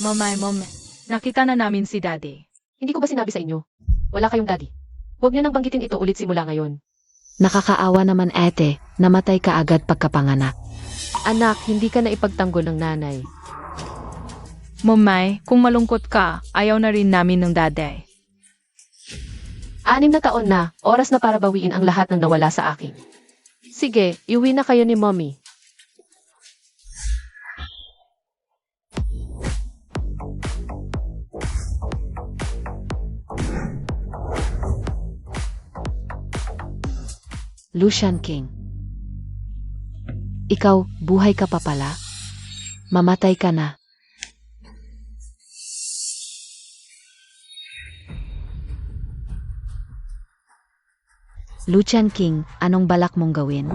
Momay, nakita na namin si Daddy. Hindi ko ba sinabi sa inyo? Wala kayong daddy. Huwag niyo nang banggitin ito ulit simula ngayon. Nakakaawa naman ate, namatay ka agad pagkapanganak. Anak, hindi ka na ipagtanggol ng nanay. Momay, kung malungkot ka, ayaw na rin namin ng Daddy. 6 na taon na, oras na para bawiin ang lahat ng nawala sa akin. Sige, iuwi na kayo ni Mommy. Lucian King. Ikaw, buhay ka pa pala? Mamatay ka na. Lucian King, anong balak mong gawin?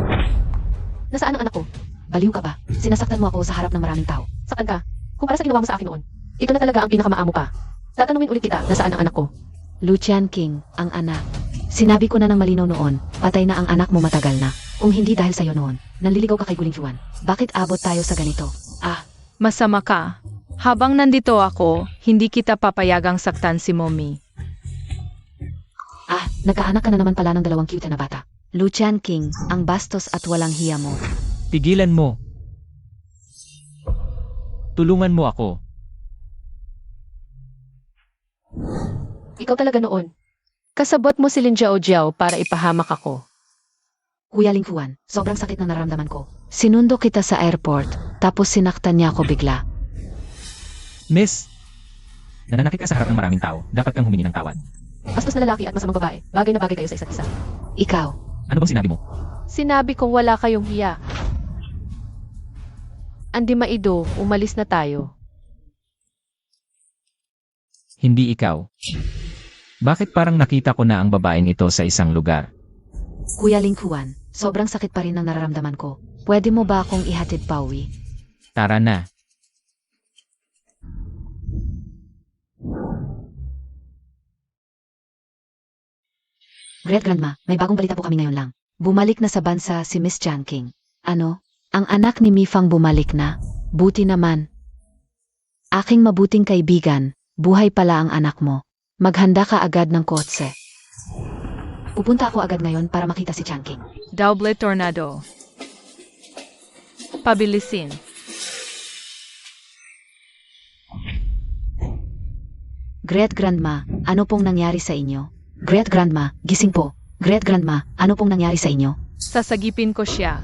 Nasaan ang anak ko? Baliw ka ba? Sinasaktan mo ako sa harap ng maraming tao. Saktan ka? Kung para sa ginawa mo sa akin noon, ito na talaga ang pinakamaamo pa. Tatanungin ulit kita, nasaan ang anak ko? Lucian King, ang anak. Sinabi ko na ng malinaw noon, patay na ang anak mo matagal na. Kung hindi dahil sa'yo noon, nanliligaw ka kay Guling Juan. Bakit abot tayo sa ganito? Masama ka. Habang nandito ako, hindi kita papayagang saktan si Mommy. Nagkaanak ka na naman pala ng 2 cute na bata. Lucian King, ang bastos at walang hiya mo. Tigilan mo. Tulungan mo ako. Ikaw talaga noon. Kasabot mo si Lin Jiao Jiao para ipahamak ako. Kuya Ling Juan, sobrang sakit na nararamdaman ko. Sinundo kita sa airport, tapos sinaktan niya ako bigla. Miss, nananakit ka sa harap ng maraming tao. Dapat kang humingi ng tawad. Bastos na lalaki at masamang babae. Bagay na bagay kayo sa isa't isa. Ikaw, Ano bang sinabi mo? Sinabi kong wala kayong hiya. Andi Maido, umalis na tayo. Hindi ikaw. Bakit parang nakita ko na ang babaeng ito sa isang lugar? Kuya Ling Juan, sobrang sakit pa rin ang nararamdaman ko. Pwede mo ba akong ihatid pauwi? Tara na. Great Grandma, may bagong balita po kami ngayon lang. Bumalik na sa bansa si Miss Jiang King. Ano? Ang anak ni Mifang bumalik na? Buti naman. Aking mabuting kaibigan, buhay pala ang anak mo. Maghanda ka agad ng kotse. Pupunta ako agad ngayon para makita si Jiang King. Double tornado. Pabilisin. Great Grandma, ano pong nangyari sa inyo? Great Grandma, gising po. Great Grandma, ano pong nangyari sa inyo? Sasagipin ko siya.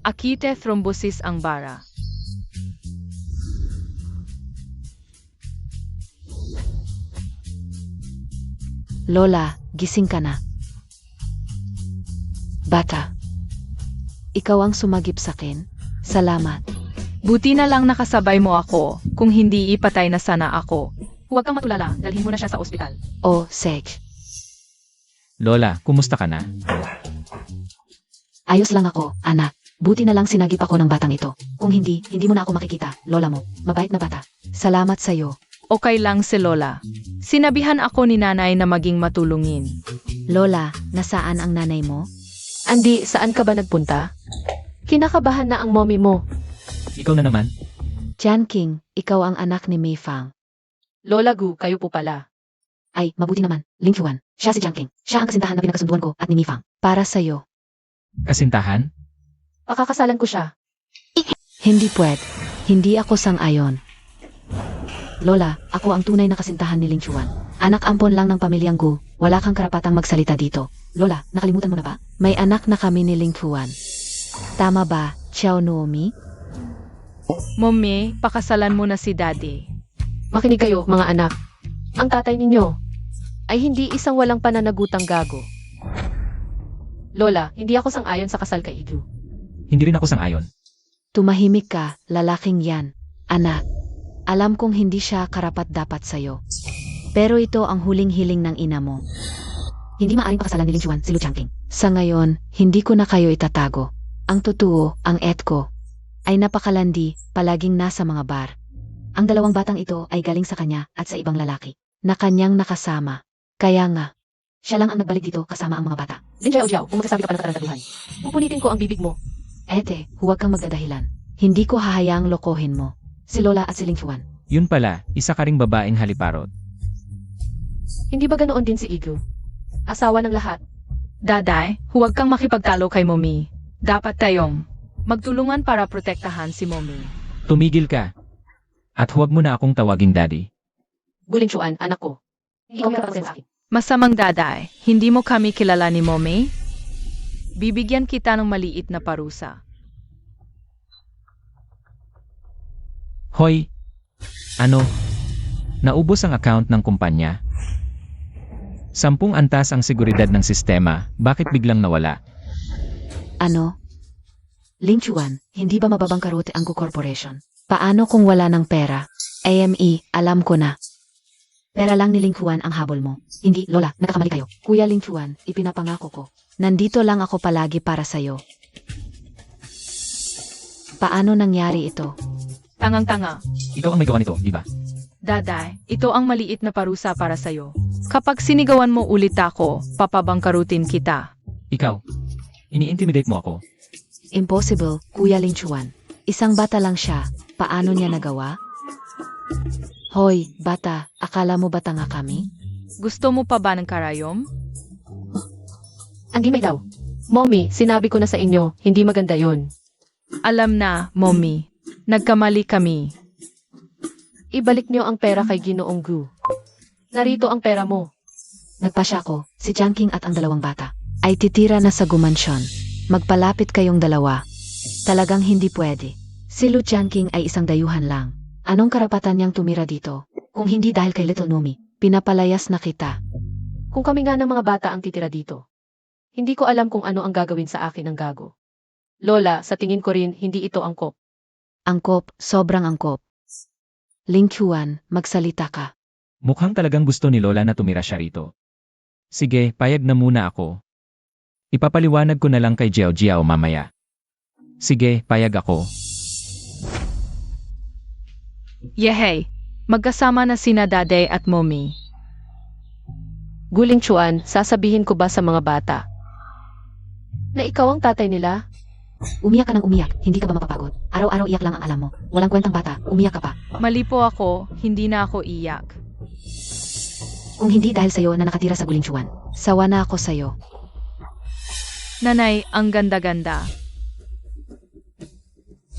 Akite thrombosis ang bara. Lola, gising ka na. Bata, ikaw ang sumagip sa akin. Salamat. Buti na lang nakasabay mo ako. Kung hindi, ipatay na sana ako. Huwag kang matulala, dalhin mo na siya sa ospital. Oh, Sej. Lola, kumusta ka na? Ayos lang ako, anak. Buti na lang sinagip ako ng batang ito. Kung hindi, hindi mo na ako makikita. Lola mo, mabait na bata. Salamat sa'yo. Okay lang si Lola. Sinabihan ako ni nanay na maging matulungin. Lola, nasaan ang nanay mo? Andi, saan ka ba nagpunta? Kinakabahan na ang mommy mo. Ikaw na naman? Jiang King, ikaw ang anak ni Mifang. Lola Gu, kayo po pala. Ay, mabuti naman. Ling Juan, siya si Jiang King. Siya ang kasintahan na pinakasunduan ko at ni Mifang. Para sa'yo. Kasintahan? Pakakasalan ko siya. Hindi pwede. Hindi ako sang-ayon. Lola, ako ang tunay na kasintahan ni Ling Juan. Anak ampon lang ng pamilyang Gu. Wala kang karapatang magsalita dito. Lola, nakalimutan mo na ba? May anak na kami ni Ling Juan. Tama ba, Xiao Nuomi? Mommy, pakasalan mo na si Daddy. Makinig kayo, mga anak. Ang tatay ninyo ay hindi isang walang pananagutang gago. Lola, hindi ako sang-ayon sa kasal kay Igu. Hindi rin ako sang-ayon. Tumahimik ka, lalaking yan. Anak, alam kong hindi siya karapat-dapat sa'yo. Pero ito ang huling hiling ng ina mo. Hindi maaaring pakasalan ni Ling Juan si Lu Changking. Sa ngayon, hindi ko na kayo itatago. Ang totoo, ang etko, ay napakalandi, palaging nasa mga bar. Ang 2 batang ito ay galing sa kanya at sa ibang lalaki na kanyang nakasama. Kaya nga, siya lang ang nagbalik dito kasama ang mga bata. Lin Jiao Jiao, kung magsasabi ka pa ng katarantaduhan, pupunitin ko ang bibig mo. Ete, huwag kang magdadahilan. Hindi ko hahayaang lokohin mo. Si Lola at si Ling Juan, Yun pala, isa ka ring babaeng haliparot. Hindi ba ganoon din si Igu? Asawa ng lahat. Daday, huwag kang makipagtalo kay Mommy. Dapat tayong magtulungan para protektahan si Mommy. Tumigil ka. At huwag mo na akong tawaging daddy. Guling Chuan, anak ko. Ikaw may kapatid sa akin. Masamang Daday, hindi mo kami kilala ni Mommy? Bibigyan kita ng maliit na parusa. Hoy! Ano? Naubos ang account ng kumpanya? 10 antas ang seguridad ng sistema, bakit biglang nawala? Ano? Ling Chuan, hindi ba mababangkarote ang Gu Corporation? Paano kung wala ng pera? AME, alam ko na. Pera lang ni Ling Chuan ang habol mo. Hindi, Lola, nagkakamali kayo. Kuya Ling Chuan, ipinapangako ko. Nandito lang ako palagi para sa'yo. Paano nangyari ito? Tangang-tanga. Ikaw ang may gawa nito, di ba? Daday, ito ang maliit na parusa para sa'yo. Kapag sinigawan mo ulit ako, papabangkarutin kita. Ikaw. Ini-intimidate mo ako. Impossible, Kuya Ling Chuan. Isang bata lang siya. Paano niya nagawa? Hoy, bata, akala mo ba tanga kami? Gusto mo pa ba ng karayom? Hindi may daw. Mommy, sinabi ko na sa inyo, hindi maganda yon. Alam na, Mommy. Nagkamali kami. Ibalik niyo ang pera kay Ginoong Gu. Narito ang pera mo. Nagpasya ko, si Jiang at ang dalawang bata ay titira na sa gumansyon. Magpalapit kayong dalawa. Talagang hindi pwede. Si Lu Jiang ay isang dayuhan lang. Anong karapatan niyang tumira dito? Kung hindi dahil kay Little Nomi, pinapalayas na kita. Kung kami nga ng mga bata ang titira dito. Hindi ko alam kung ano ang gagawin sa akin ng gago. Lola, sa tingin ko rin, hindi ito angkop. Angkop, sobrang angkop. Ling Chuan, magsalita ka. Mukhang talagang gusto ni Lola na tumira siya rito. Sige, payag na muna ako. Ipapaliwanag ko na lang kay Jiao Jiao mamaya. Sige, payag ako. Yehey, magkasama na sina Daday at Mommy. Guling Chuan, sasabihin ko ba sa mga bata? Na ikaw ang tatay nila? Umiyak ka ng umiyak, hindi ka ba mapapagod? Araw-araw iyak lang ang alam mo. Walang kwentang bata, umiyak ka pa. Mali po ako, hindi na ako iyak. Kung hindi dahil sa'yo na nakatira sa Guling Chuan, sawa na ako sa'yo. Nanay, ang ganda-ganda.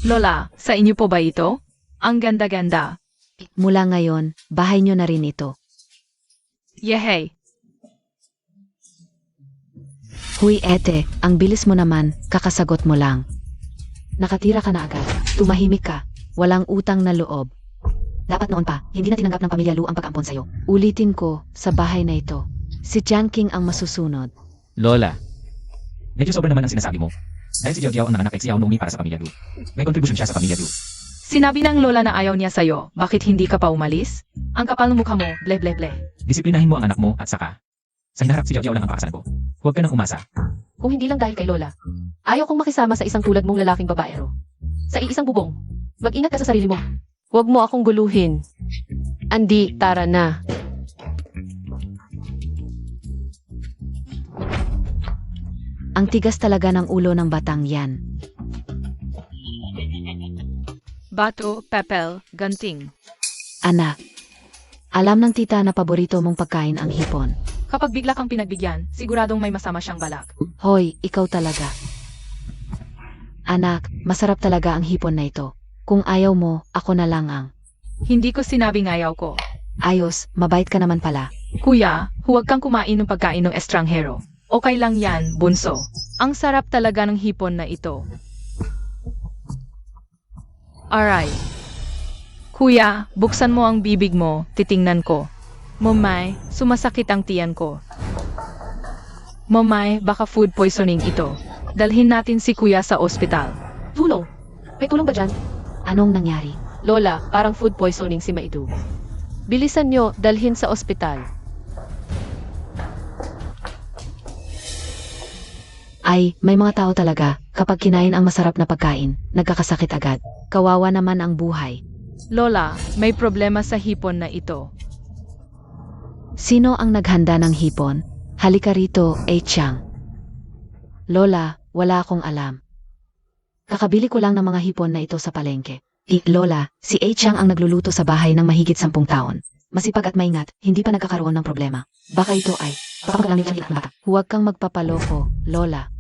Lola, sa inyo po ba ito? Ang ganda-ganda. Mula ngayon, bahay nyo na rin ito. Yehey, Huy ete, ang bilis mo naman, kakasagot mo lang. Nakatira ka na agad, tumahimik ka, walang utang na loob. Dapat noon pa, hindi na tinanggap ng pamilya Lu ang pag-ampon sa'yo. Ulitin ko, sa bahay na ito, si Jiang ang masusunod. Lola. Medyo sobra naman ang sinasabi mo. Dahil si Jiao Jiao ang nanganak kay Xiao Nomi para sa pamilya Lu. May contribution siya sa pamilya Lu. sinabi ng lola na ayaw niya sa'yo, bakit hindi ka pa umalis? Ang kapal ng mukha mo, ble ble ble. Disiplinahin mo ang anak mo at saka. Sa hinaharap si Jiao Jiao lang ang pakasalan ko. Huwag ka nang umasa. Kung hindi lang dahil kay Lola. Ayaw kong makisama sa isang tulad mong lalaking babaero. Sa iisang bubong. Mag-ingat ka sa sarili mo. Huwag mo akong guluhin. Andi, tara na. Ang tigas talaga ng ulo ng batang yan. Bato, pepel, ganting. Anak, alam ng tita na paborito mong pagkain ang hipon. Kapag bigla kang pinagbigyan, siguradong may masama siyang balak. Hoy, ikaw talaga. Anak, masarap talaga ang hipon na ito. Kung ayaw mo, ako na lang ang. Hindi ko sinabing ayaw ko. Ayos, mabait ka naman pala. Kuya, huwag kang kumain ng pagkain ng estranghero. Okay lang yan, bunso. Ang sarap talaga ng hipon na ito. Alright. Kuya, buksan mo ang bibig mo, titingnan ko. Momay, sumasakit ang tiyan ko. Momay, baka food poisoning ito. Dalhin natin si kuya sa ospital. Tulong. May tulong ba dyan? Anong nangyari? Lola, parang food poisoning si Maidu. Bilisan nyo, dalhin sa ospital. Ay, may mga tao talaga, kapag kinain ang masarap na pagkain, nagkakasakit agad. Kawawa naman ang buhay. Lola, may problema sa hipon na ito. Sino ang naghanda ng hipon? Halika rito, Chang. Lola, wala akong alam. Kakabili ko lang ng mga hipon na ito sa palengke. Lola, si A. Chang ang nagluluto sa bahay ng mahigit 10 taon. Masipag at maingat, hindi pa nagkakaroon ng problema. Baka ito ay, baka lang ng bata. Huwag kang magpapaloko, Lola.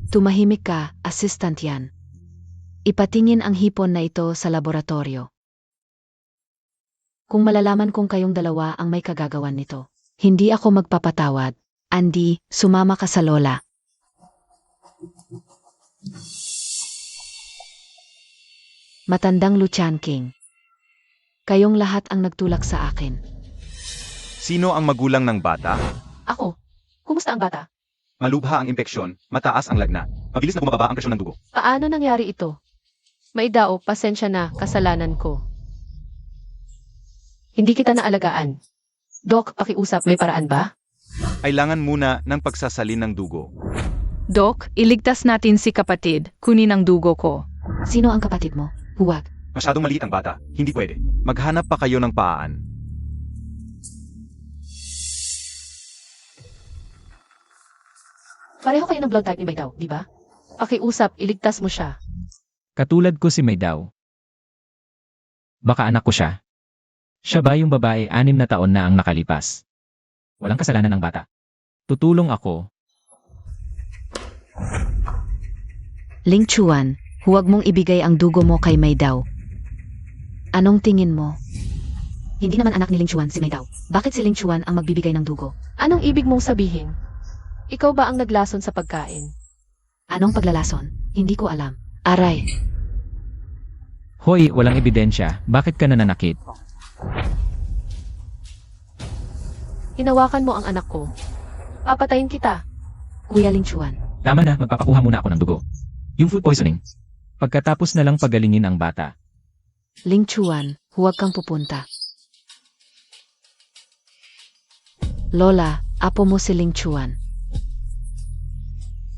Tumahimik ka, assistant yan. Ipatingin ang hipon na ito sa laboratorio. Kung malalaman kong kayong dalawa ang may kagagawan nito, hindi ako magpapatawad. Andy, sumama ka sa Lola. Matandang Lu Chanking. Kayong lahat ang nagtulak sa akin. Sino ang magulang ng bata? Ako. Kumusta ang bata? Malubha ang impeksyon, mataas ang lagnat. Mabilis na bumababa ang presyon ng dugo. Paano nangyari ito? May dao, pasensya na, kasalanan ko. Hindi kita naalagaan. Doc, pakiusap, may paraan ba? Kailangan muna ng pagsasalin ng dugo. Dok, iligtas natin si kapatid, kunin ang dugo ko. Sino ang kapatid mo? Huwag. Masyadong maliit ang bata, hindi pwede. Maghanap pa kayo ng paan. Pareho kayo ng blood type ni Maydaw, di ba? Pakiusap, iligtas mo siya. Katulad ko si Maydaw. Baka anak ko siya. Siya ba yung babae 6 na taon na ang nakalipas? Walang kasalanan ng bata. Tutulong ako. Ling Chuan, huwag mong ibigay ang dugo mo kay Maydaw. Anong tingin mo? Hindi naman anak ni Ling Chuan si Maydaw. Bakit si Ling Chuan ang magbibigay ng dugo? Anong ibig mong sabihin? Ikaw ba ang naglason sa pagkain? Anong paglalason? Hindi ko alam. Aray, Hoy, walang ebidensya. Bakit ka nananakit? Hinawakan mo ang anak ko. Papatayin kita. Kuya Ling Chuan. Tama na, magpapakuha muna ako ng dugo. Yung food poisoning. Pagkatapos na lang pagalingin ang bata. Ling Chuan, huwag kang pupunta. Lola, apo mo si Ling Chuan.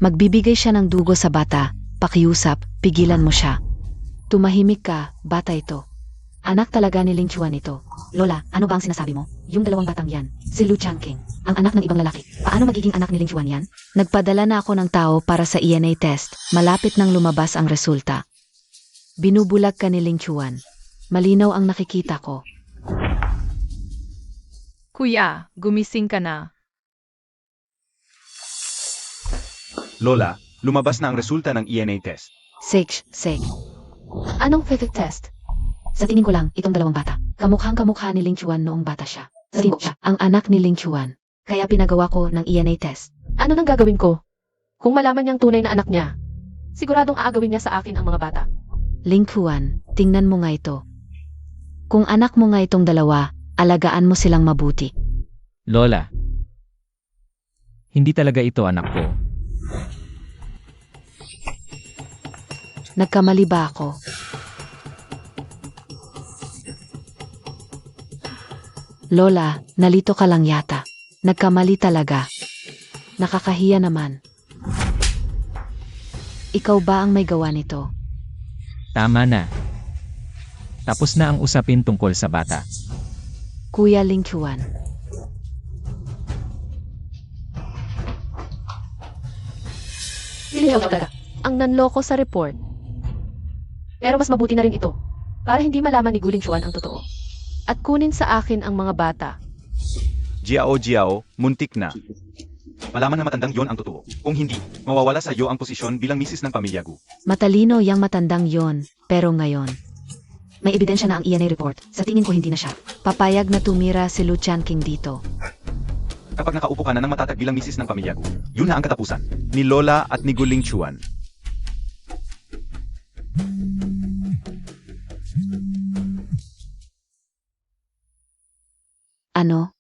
Magbibigay siya ng dugo sa bata. Pakiusap, pigilan mo siya. Tumahimik ka, bata ito. Anak talaga ni Ling Chuan ito. Lola, ano ba ang sinasabi mo? Yung 2 batang yan, si Lu Chanking, ang anak ng ibang lalaki. Paano magiging anak ni Ling Chuan yan? Nagpadala na ako ng tao para sa ENA test. Malapit nang lumabas ang resulta. Binubulag ka ni Ling Chuan. Malinaw ang nakikita ko. Kuya, gumising ka na. Lola, lumabas na ang resulta ng ENA test. Sek. Anong physics test? Sa tingin ko lang, itong 2 bata. Kamukhang-kamukha ni Ling Chuan noong bata siya. Sa tingin ko siya, ang anak ni Ling Chuan. Kaya pinagawa ko ng ENA test. Ano nang gagawin ko? Kung malaman niyang tunay na anak niya, siguradong aagawin niya sa akin ang mga bata. Ling Chuan, tingnan mo nga ito. Kung anak mo nga itong 2, alagaan mo silang mabuti. Lola. Hindi talaga ito anak ko. Nagkamali ba ako? Lola, nalito ka lang yata. Nagkamali talaga. Nakakahiya naman. Ikaw ba ang may gawa nito? Tama na. Tapos na ang usapin tungkol sa bata. Kuya Ling Chuan. Ikaw talaga, ang nanloko sa report. Pero mas mabuti na rin ito, para hindi malaman ni Guling Chuan ang totoo. At kunin sa akin ang mga bata. Jiao, muntik na. Malaman na matandang yon ang totoo. Kung hindi, mawawala sa iyo ang posisyon bilang misis ng pamilya Gu. Matalino yang matandang yon, pero ngayon. May ebidensya na ang ENA report. Sa tingin ko hindi na siya. Papayag na tumira si Lu Chanking dito. Kapag nakaupo ka na ng matatag bilang misis ng pamilya Gu, yun na ang katapusan. Ni Lola at ni Guling Chuan. Ano?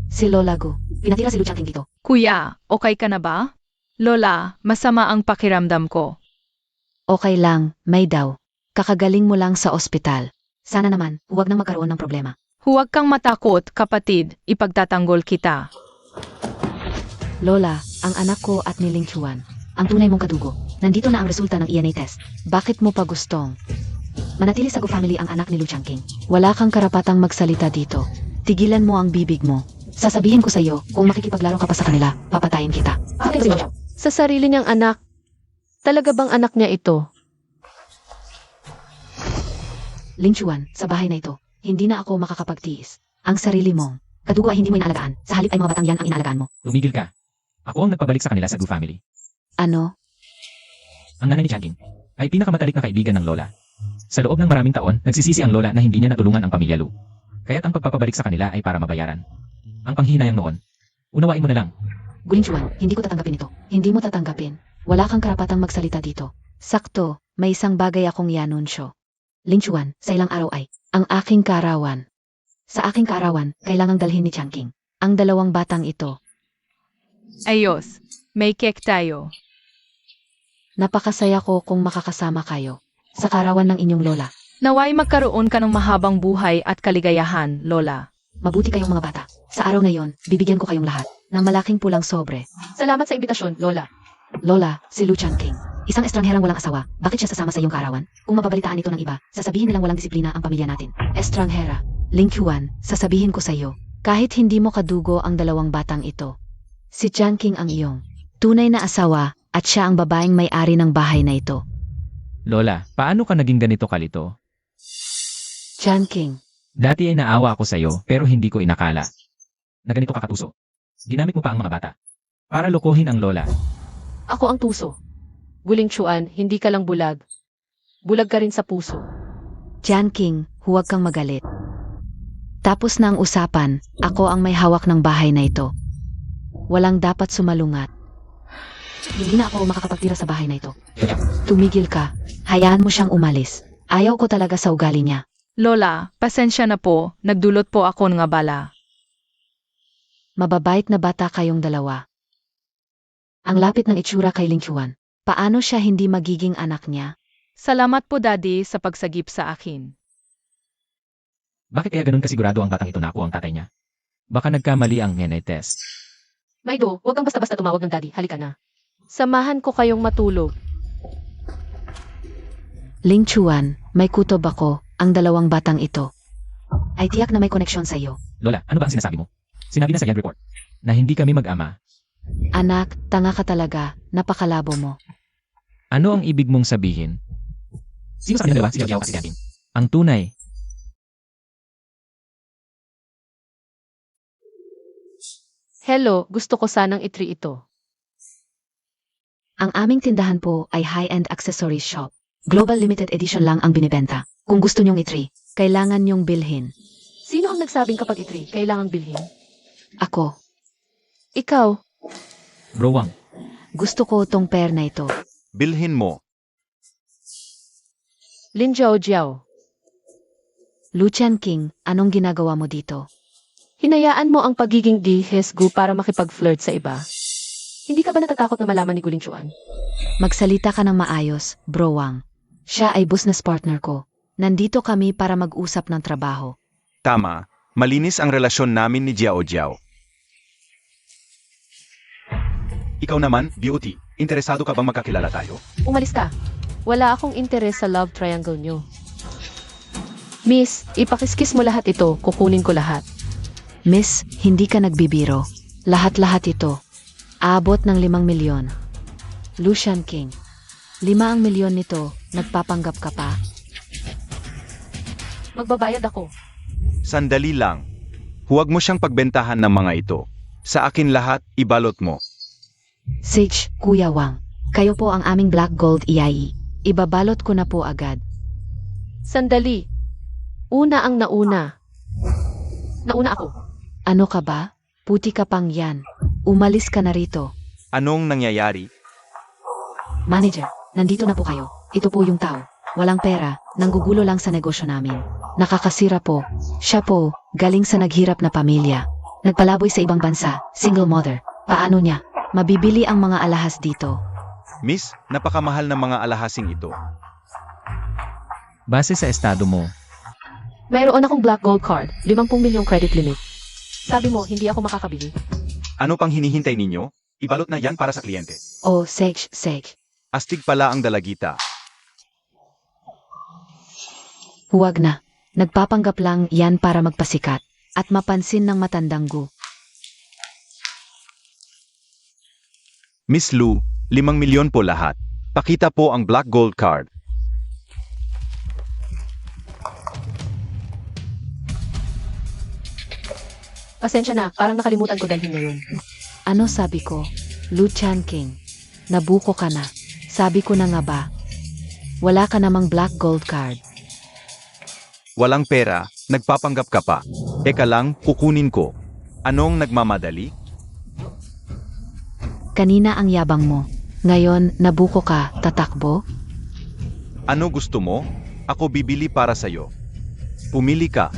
Si Lola Gu. Pinatira si Lu Chanking dito. Kuya, okay ka na ba? Lola, masama ang pakiramdam ko. Okay lang, Maydaw. Kakagaling mo lang sa ospital. Sana naman, huwag nang magkaroon ng problema. Huwag kang matakot, kapatid. Ipagtatanggol kita. Lola, ang anak ko at ni Ling Chuan. Ang tunay mong kadugo. Nandito na ang resulta ng ENA test. Bakit mo pa gustong? Manatili sa Gu family ang anak ni Lu Chanking. Wala kang karapatang magsalita dito. Tigilan mo ang bibig mo. Sasabihin ko sa iyo, kung makikipaglaro ka pa sa kanila, papatayin kita. Sa sarili niyang anak, talaga bang anak niya ito? Ling Chuan, sa bahay na ito, hindi na ako makakapagtiis. Ang sarili mong kadugo ay hindi mo inaalagaan. Sa halip ay mga batang yan ang inaalagaan mo. Tumigil ka. Ako ang nagpabalik sa kanila sa Gu family. Ano? Ang nanay ni Changking ay pinakamatalik na kaibigan ng lola. Sa loob ng maraming taon, nagsisisi ang lola na hindi niya natulungan ang pamilya Lu. Kaya't ang pagpapabalik sa kanila ay para mabayaran ang panghihinayang noon. Unawain mo na lang. Guling Chuan, hindi ko tatanggapin ito. Hindi mo tatanggapin. Wala kang karapatang magsalita dito. Sakto, may isang bagay akong ianunsyo. Ling Chuan, sa ilang araw ay, ang aking kaarawan. Sa aking kaarawan, kailangang dalhin ni Changking ang dalawang batang ito. Ayos. May cake tayo. Napakasaya ko kung makakasama kayo sa kaarawan ng inyong lola. Naway magkaroon ka ng mahabang buhay at kaligayahan, Lola. Mabuti kayong mga bata. Sa araw na yon, bibigyan ko kayong lahat ng malaking pulang sobre. Salamat sa imbitasyon, Lola. Lola, si Lu Changking. Isang estrangherang walang asawa. Bakit siya sasama sa iyong kaarawan? Kung mababalitaan ito ng iba, sasabihin nilang walang disiplina ang pamilya natin. Estranghera. Ling Chuan, sasabihin ko sa iyo, kahit hindi mo kadugo ang dalawang batang ito, si Changking ang iyong tunay na asawa at siya ang babaeng may-ari ng bahay na ito. Lola, paano ka naging ganito kalito? Changking, Dati ay naawa ako sa iyo pero hindi ko inakala na ganito kakatuso. Ginamit mo pa ang mga bata para lokohin ang lola. Ako ang tuso. Guling Chuan, hindi ka lang bulag. Bulag ka rin sa puso. Changking, huwag kang magalit. Tapos na ang usapan, ako ang may hawak ng bahay na ito. Walang dapat sumalungat. Hindi na ako makakapagtira sa bahay na ito. Tumigil ka. Hayaan mo siyang umalis. Ayaw ko talaga sa ugali niya. Lola, pasensya na po. Nagdulot po ako ng abala. Mababait na bata kayong dalawa. Ang lapit ng itsura kay Ling Chuan. Paano siya hindi magiging anak niya? Salamat po, Daddy, sa pagsagip sa akin. Bakit kaya ganun kasigurado ang batang ito na ako ang tatay niya? Baka nagkamali ang DNA test. Maido, huwag kang basta-basta tumawag ng daddy. Halika na. Samahan ko kayong matulog. Ling Chuan, may kutob ako, ang dalawang batang ito. Ay tiyak na may koneksyon sa iyo. Lola, ano ba ang sinasabi mo? Sinabi na sa yan report na hindi kami mag-ama. Anak, tanga ka talaga, napakalabo mo. Ano ang ibig mong sabihin? Sino sa kanilang dalawa? Si Xiao Xiao at si Jianping. Ang tunay. Hello, gusto ko sanang itri ito. Ang aming tindahan po ay high-end accessories shop. Global limited edition lang ang binibenta. Kung gusto nyong itri, kailangan nyong bilhin. Sino ang nagsabing kapag itri, kailangang bilhin? Ako, Ikaw. Bro Wang, gusto ko tong pair na ito. Bilhin mo. Lin Jiao Jiao. Lu Changking, anong ginagawa mo dito? Hinayaan mo ang pagiging dihesgu para makipag-flirt sa iba. Hindi ka ba natatakot na malaman ni Guling Chuan? Magsalita ka ng maayos, Bro Wang. Siya ay business partner ko. Nandito kami para mag-usap ng trabaho. Tama. Malinis ang relasyon namin ni Jiao Jiao. Ikaw naman, Beauty. Interesado ka bang magkakilala tayo? Umalis ka. Wala akong interes sa love triangle nyo. Miss, ipakiskis mo lahat ito, kukunin ko lahat. Miss, hindi ka nagbibiro. Lahat-lahat ito. Aabot ng 5 milyon. Lu Changking, 5 ang milyon nito, nagpapanggap ka pa. Magbabayad ako. Sandali lang. Huwag mo siyang pagbentahan ng mga ito. Sa akin lahat, ibalot mo. Sage, Kuya Wang, kayo po ang aming Black Gold EIE. Ibabalot ko na po agad. Sandali. Una ang nauna. Nauna ako. Ano ka ba? Puti ka pang yan. Umalis ka na rito. Anong nangyayari? Manager, nandito na po kayo. Ito po yung tao. Walang pera, nanggugulo lang sa negosyo namin. Nakakasira po. Siya po, galing sa naghirap na pamilya. Nagpalaboy sa ibang bansa, single mother. Paano niya? Mabibili ang mga alahas dito. Miss, napakamahal ng mga alahasing ito. base sa estado mo, Mayroon akong Black Gold card, 50 milyong credit limit. Sabi mo, hindi ako makakabili. Ano pang hinihintay ninyo? Ibalot na yan para sa kliyente. Oh, Sage. Astig pala ang dalagita. Huwag na. Nagpapanggap lang yan para magpasikat at mapansin ng matandang Gu. Miss Lu, 5 milyon po lahat. Pakita po ang Black Gold card. Pasensya na, parang nakalimutan ko dalhin ngayon. Ano sabi ko? Lu Changking, nabuko ka na. Sabi ko na nga ba? Wala ka namang black gold card. Walang pera, nagpapanggap ka pa. Eka lang, kukunin ko. Anong nagmamadali? Kanina ang yabang mo. Ngayon, nabuko ka, tatakbo? Ano gusto mo? Ako bibili para sa'yo. Pumili ka.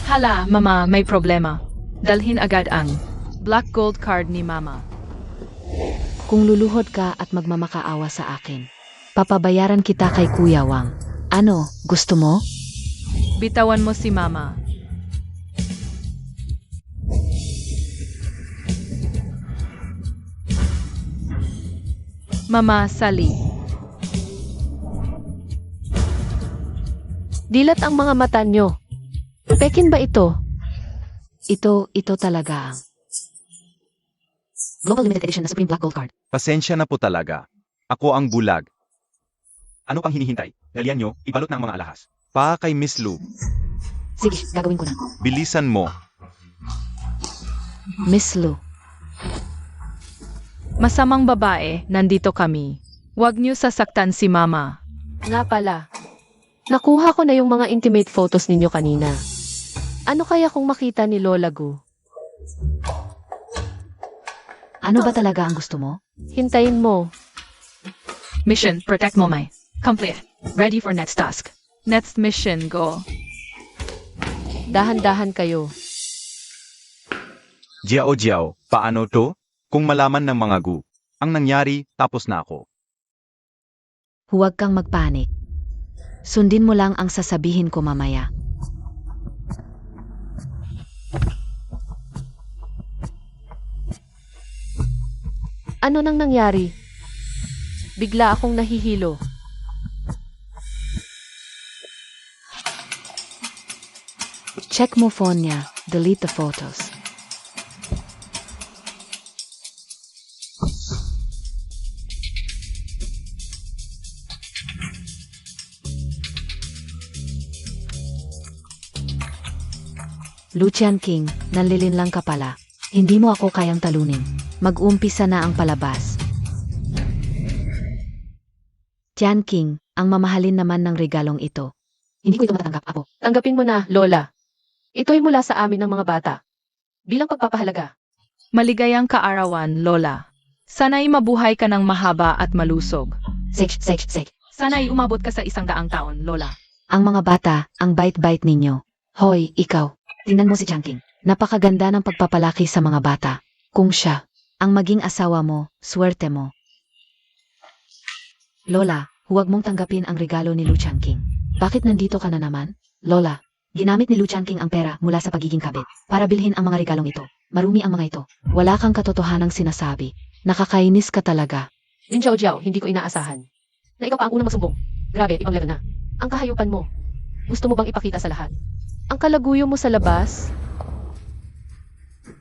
Hala, mama, may problema. Dalhin agad ang black gold card ni mama. Kung luluhod ka at magmamakaawa sa akin, papabayaran kita kay Kuya Wang. Ano, gusto mo? Bitawan mo si mama. Mama, sali. Dilat ang mga mata nyo. Pekin ba ito? Ito talaga ang Global Limited Edition na Supreme Black Gold Card. Pasensya na po talaga. Ako ang bulag. Ano pang hinihintay? Dalian nyo, ibalot ng mga alahas. Pa kay Miss Lu. Sige, gagawin ko na. Bilisan mo. Miss Lu, Masamang babae, nandito kami. Huwag niyo sasaktan si mama. Nga pala. Nakuha ko na yung mga intimate photos ninyo kanina. Ano kaya kung makita ni Lola Gu? ano ba talaga ang gusto mo? Hintayin mo. Mission, protect Momay. Complete. Ready for next task. Next mission, go. Dahan-dahan kayo. Jiao, paano to? Kung malaman ng mga gu, ang nangyari, tapos na ako. Huwag kang magpanik. Sundin mo lang ang sasabihin ko mamaya. Ano nang nangyari? Bigla akong nahihilo. Check mo phone niya. Delete the photos. Lucian King, nanlilin lang ka pala. Hindi mo ako kayang talunin. Mag-umpisa na ang palabas. Tian King, ang mamahalin naman ng regalong ito. Hindi ko ito matatanggap ako. Tanggapin mo na, Lola. Ito'y mula sa amin ng mga bata. Bilang pagpapahalaga. Maligayang kaarawan, Lola. Sana'y mabuhay ka ng mahaba at malusog. Sek. Sana'y umabot ka sa 100 taon, Lola. Ang mga bata, ang bait-bait ninyo. Hoy, ikaw. Tingnan mo si Tian King. Napakaganda ng pagpapalaki sa mga bata. Kung siya, ang maging asawa mo, swerte mo. Lola, huwag mong tanggapin ang regalo ni Lu Changking. Bakit nandito ka na naman? Lola, ginamit ni Lu Changking ang pera mula sa pagiging kabit para bilhin ang mga regalong ito. Marumi ang mga ito. Wala kang katotohanang sinasabi. Nakakainis ka talaga. Lin Jiao, hindi ko inaasahan. Na ikaw pa ang unang masumbong. Grabe, ibang level na. Ang kahayupan mo. Gusto mo bang ipakita sa lahat? Ang kalaguyo mo sa labas?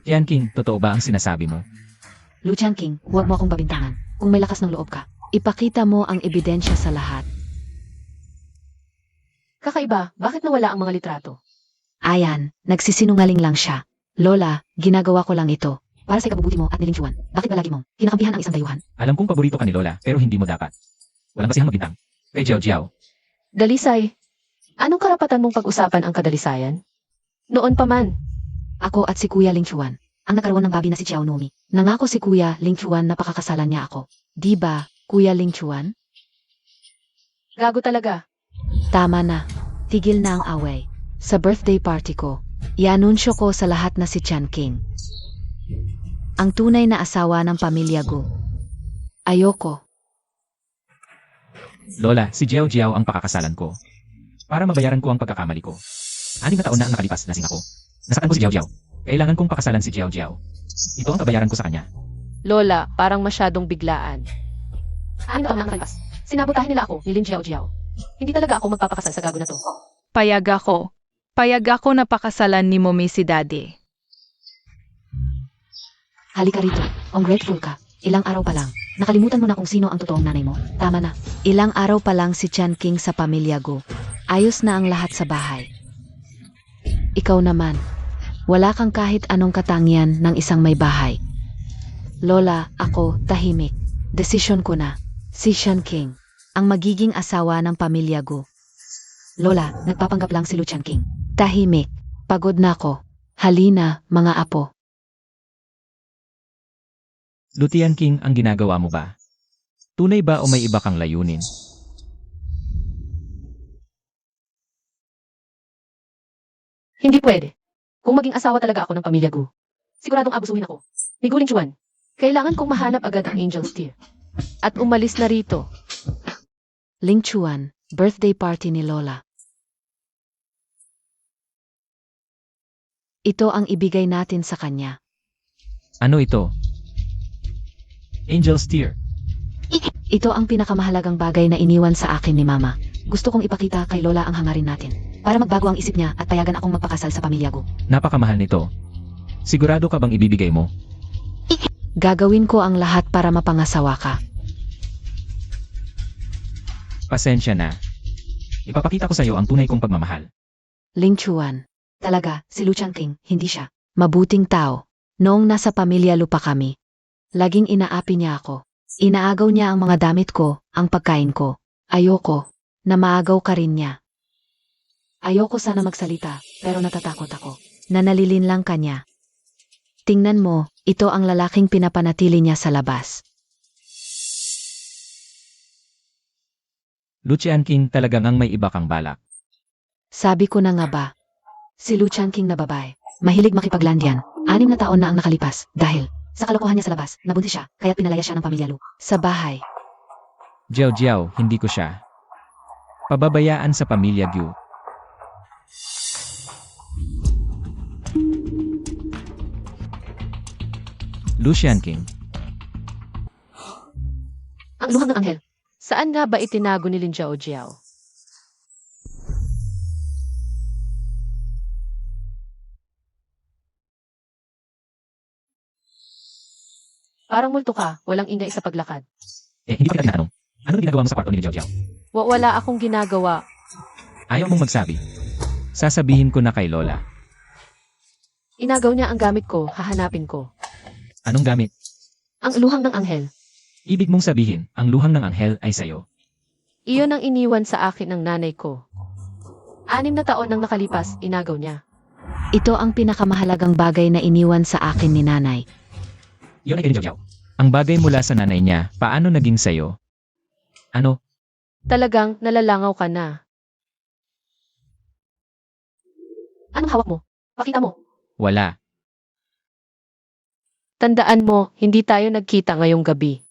Tian King, totoo ba ang sinasabi mo? Lu Changking, huwag mo akong babintangan. Kung may lakas ng loob ka, ipakita mo ang ebidensya sa lahat. Kakaiba, bakit nawala ang mga litrato? Ayan, nagsisinungaling lang siya. Lola, ginagawa ko lang ito. Para sa ikabubuti mo at ni Ling Chuan. Bakit palagi mong kinakampihan ang isang dayuhan? Alam kong paborito ka ni Lola, pero hindi mo dapat. Walang basihang magbintang. Kay Jiao. Dalisay, anong karapatan mong pag-usapan ang kadalisayan? Noon pa man. Ako at si Kuya Ling Chuan, ang nagkaroon ng babi na si Xiao Nomi. Nangako si Kuya Ling Chuan na pakakasalan niya ako. Di ba, Kuya Ling Chuan? Gago talaga. Tama na. Tigil na ang away. Sa birthday party ko, ianunsyo ko sa lahat na si Tian King. Ang tunay na asawa ng pamilya Gu. Ayoko. Lola, si Jiao ang pakakasalan ko. Para mabayaran ko ang pagkakamali ko. 6 na taon na ang nakalipas, lasing ako. Nasaktan ko si Jiao. Kailangan kong pakasalan si Jiao. Ito ang babayaran ko sa kanya. Lola, parang masyadong biglaan. 6 na taon na ang nakalipas. Sinabotahin nila ako ni Lin Jiao. Hindi talaga ako magpapakasal sa gago na to. Payag ako. Payag ako na pakasalan ni Mommy si Daddy. Halika rito. Ungrateful ka. Ilang araw pa lang. Nakalimutan mo na kung sino ang totoong nanay mo. Tama na. Ilang araw pa lang si Tian King sa pamilya Gu. Ayos na ang lahat sa bahay. Ikaw naman. Wala kang kahit anong katangian ng isang may bahay. Lola, ako, tahimik. Desisyon ko na. Si Sean King, ang magiging asawa ng pamilya Gu. Lola, nagpapanggap lang si Luchan King. Tahimik. Pagod na ako. Halina, mga apo. Lutian King, ang ginagawa mo ba? Tunay ba o may iba kang layunin? Hindi pwede. Kung maging asawa talaga ako ng pamilya Gu, siguradong abusuhin ako. Ni Gu Lingchuan, kailangan kong mahanap agad ang Angel's Tear. At umalis na rito. Ling Chuan, birthday party ni Lola. Ito ang ibigay natin sa kanya. Ano ito? Angel's Tear. Ito ang pinakamahalagang bagay na iniwan sa akin ni Mama. Gusto kong ipakita kay Lola ang hangarin natin. Para magbago ang isip niya at payagan akong magpakasal sa pamilya Gu. Napakamahal nito. Sigurado ka bang ibibigay mo? Gagawin ko ang lahat para mapangasawa ka. Pasensya na. Ipapakita ko sa iyo ang tunay kong pagmamahal. Ling Chuan. Talaga, si Luchan King, hindi siya. Mabuting tao. Noong nasa pamilya lupa kami, laging inaapi niya ako. Inaagaw niya ang mga damit ko, ang pagkain ko. Ayoko, na maagaw ka rin niya. Ayoko sana magsalita, pero natatakot ako. Nanalilin lang kanya. Tingnan mo, ito ang lalaking pinapanatili niya sa labas. Lucian King, talagang ang may iba kang balak. Sabi ko na nga ba, si Luchan King na babae, mahilig makipaglandian. 6 na taon na ang nakalipas dahil sa kalokohan niya sa labas, nabuntis siya, kaya pinalaya siya ng pamilya Lu. Sa bahay, Jiao Jiao, hindi ko siya pababayaan sa pamilya Gu. Lucian King, Ang luhang ng anghel. Saan nga ba itinago ni Lin Jiao Jiao? Parang multo ka, walang ingay sa paglakad. hindi pa kita tinatanong. Ano ginagawa mo sa kwarto ni Jiao Jiao? Wala akong ginagawa. Ayaw mong magsabi. Sasabihin ko na kay Lola. Inagaw niya ang gamit ko, hahanapin ko. Anong gamit? Ang luhang ng anghel. Ibig mong sabihin, ang luhang ng anghel ay sayo. Iyon ang iniwan sa akin ng nanay ko. 6 na taon nang nakalipas, inagaw niya. ito ang pinakamahalagang bagay na iniwan sa akin ni nanay. Yun ay kay Jiao Jiao. Ang bagay mula sa nanay niya, paano naging sayo? Ano? Talagang nalalangaw ka na. Anong hawak mo? Pakita mo. Wala. Tandaan mo, hindi tayo nagkita ngayong gabi.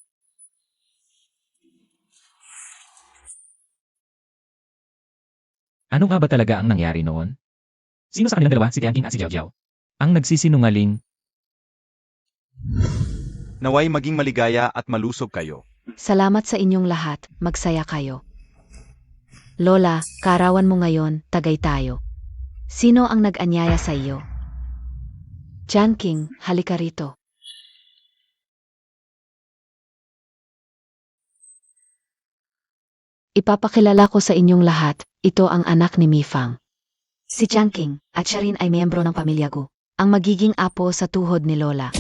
Ano nga ba talaga ang nangyari noon? Sino sa kanilang dalawa, si Tianqing at si Jiao Jiao? Ang nagsisinungaling. Naway maging maligaya at malusog kayo. Salamat sa inyong lahat, magsaya kayo. Lola, kaarawan mo ngayon, tagay tayo. Sino ang nag-anyaya sa iyo? Jan King, halika rito. Ipapakilala ko sa inyong lahat, ito ang anak ni Mifang. Si Jan King, at siya rin ay miyembro ng pamilya Gu, ang magiging apo sa tuhod ni Lola.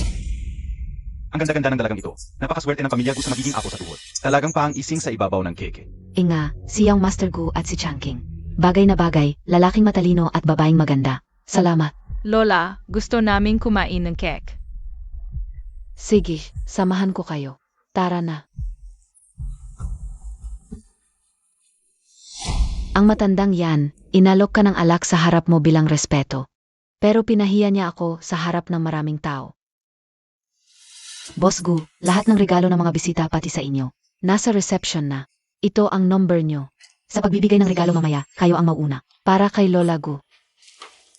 Ang ganda-ganda ng dalagang ito. Napakaswerte ng pamilya Gu sa magiging apo sa tuhod. Talagang paang ising sa ibabaw ng keke. Inga, si Yang Master Gu at si Jan King. Bagay na bagay, lalaking matalino at babaeng maganda. Salamat. Lola, gusto naming kumain ng cake. Sige, samahan ko kayo. Tara na. Ang matandang yan, inalok ka ng alak sa harap mo bilang respeto. Pero pinahiya niya ako sa harap ng maraming tao. Boss Gu, lahat ng regalo ng mga bisita pati sa inyo. Nasa reception na. Ito ang number nyo. Sa pagbibigay ng regalo mamaya, kayo ang mauuna. Para kay Lola Gu.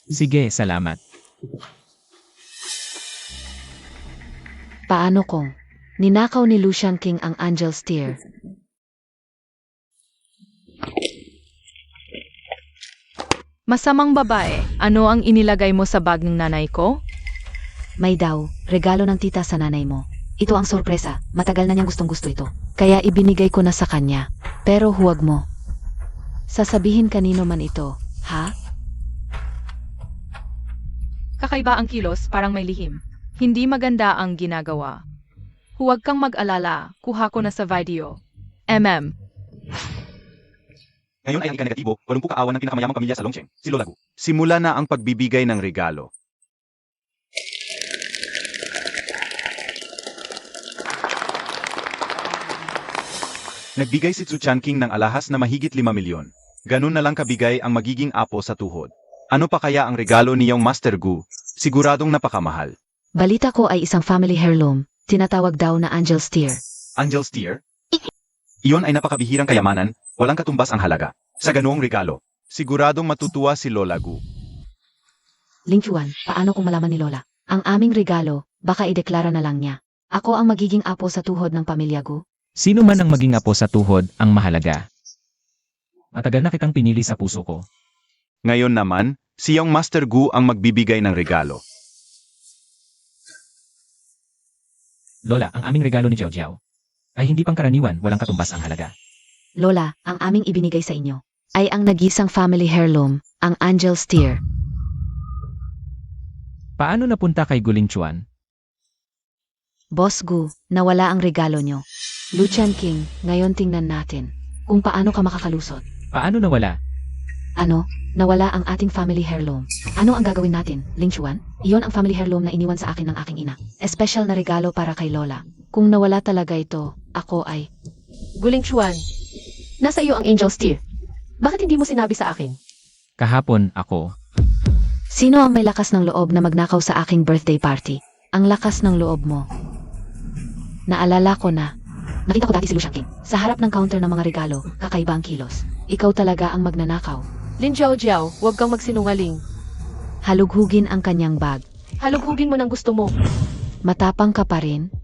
Sige, salamat. Paano kung ninakaw ni Luchan King ang Angel's Tear? Masamang babae, ano ang inilagay mo sa bag ng nanay ko? May daw, regalo ng tita sa nanay mo. Ito ang sorpresa, matagal na niyang gustong-gusto ito. Kaya ibinigay ko na sa kanya. Pero huwag mo. Sasabihin kanino man ito, ha? Kakaiba ang kilos, parang may lihim. Hindi maganda ang ginagawa. Huwag kang mag-alala, kuha ko na sa video. Ngayon ay ang ika-negatibo, 80 kaawan ng pinakamayamang pamilya sa Longcheng, si Lola Gu. Simula na ang pagbibigay ng regalo. Nagbigay si Zhu Chanqing ng alahas na mahigit 5 milyon. Ganun na lang kabigay ang magiging apo sa tuhod. Ano pa kaya ang regalo niyong Master Gu? Siguradong napakamahal. Balita ko ay isang family heirloom, tinatawag daw na Angel's Tear. Angel's Tear? Iyon ay napakabihirang kayamanan, walang katumbas ang halaga. Sa ganoong regalo, siguradong matutuwa si Lola Gu. Ling Chuan, paano kung malaman ni Lola? Ang aming regalo, baka ideklara na lang niya. Ako ang magiging apo sa tuhod ng pamilya Gu. Sino man ang maging apo sa tuhod ang mahalaga. Matagal na kitang pinili sa puso ko. Ngayon naman, siyang Master Gu ang magbibigay ng regalo. Lola, ang aming regalo ni Jiao Jiao ay hindi pangkaraniwan, walang katumbas ang halaga. Lola, ang aming ibinigay sa inyo ay ang nagisang family heirloom, ang Angel's Tear. Paano napunta kay Guling Chuan? Boss Gu, nawala ang regalo nyo. Lu Chanqing, ngayon tingnan natin kung paano ka makakalusot. Paano nawala? Ano? Nawala ang ating family heirloom. Ano ang gagawin natin, Ling Chuan? Iyon ang family heirloom na iniwan sa akin ng aking ina. Espesyal na regalo para kay Lola. Kung nawala talaga ito, ako ay... Guling Chuan, nasa iyo ang Angel's Tear. Bakit hindi mo sinabi sa akin? Kahapon ako. Sino ang may lakas ng loob na magnakaw sa aking birthday party? Ang lakas ng loob mo. Naalala ko na. Nakita ko dati si Lu Chanqing. Sa harap ng counter ng mga regalo, kakaiba ang kilos. Ikaw talaga ang magnanakaw. Lin Jiao Jiao, huwag kang magsinungaling. Halughugin ang kanyang bag. Halughugin mo ng gusto mo. Matapang ka pa rin.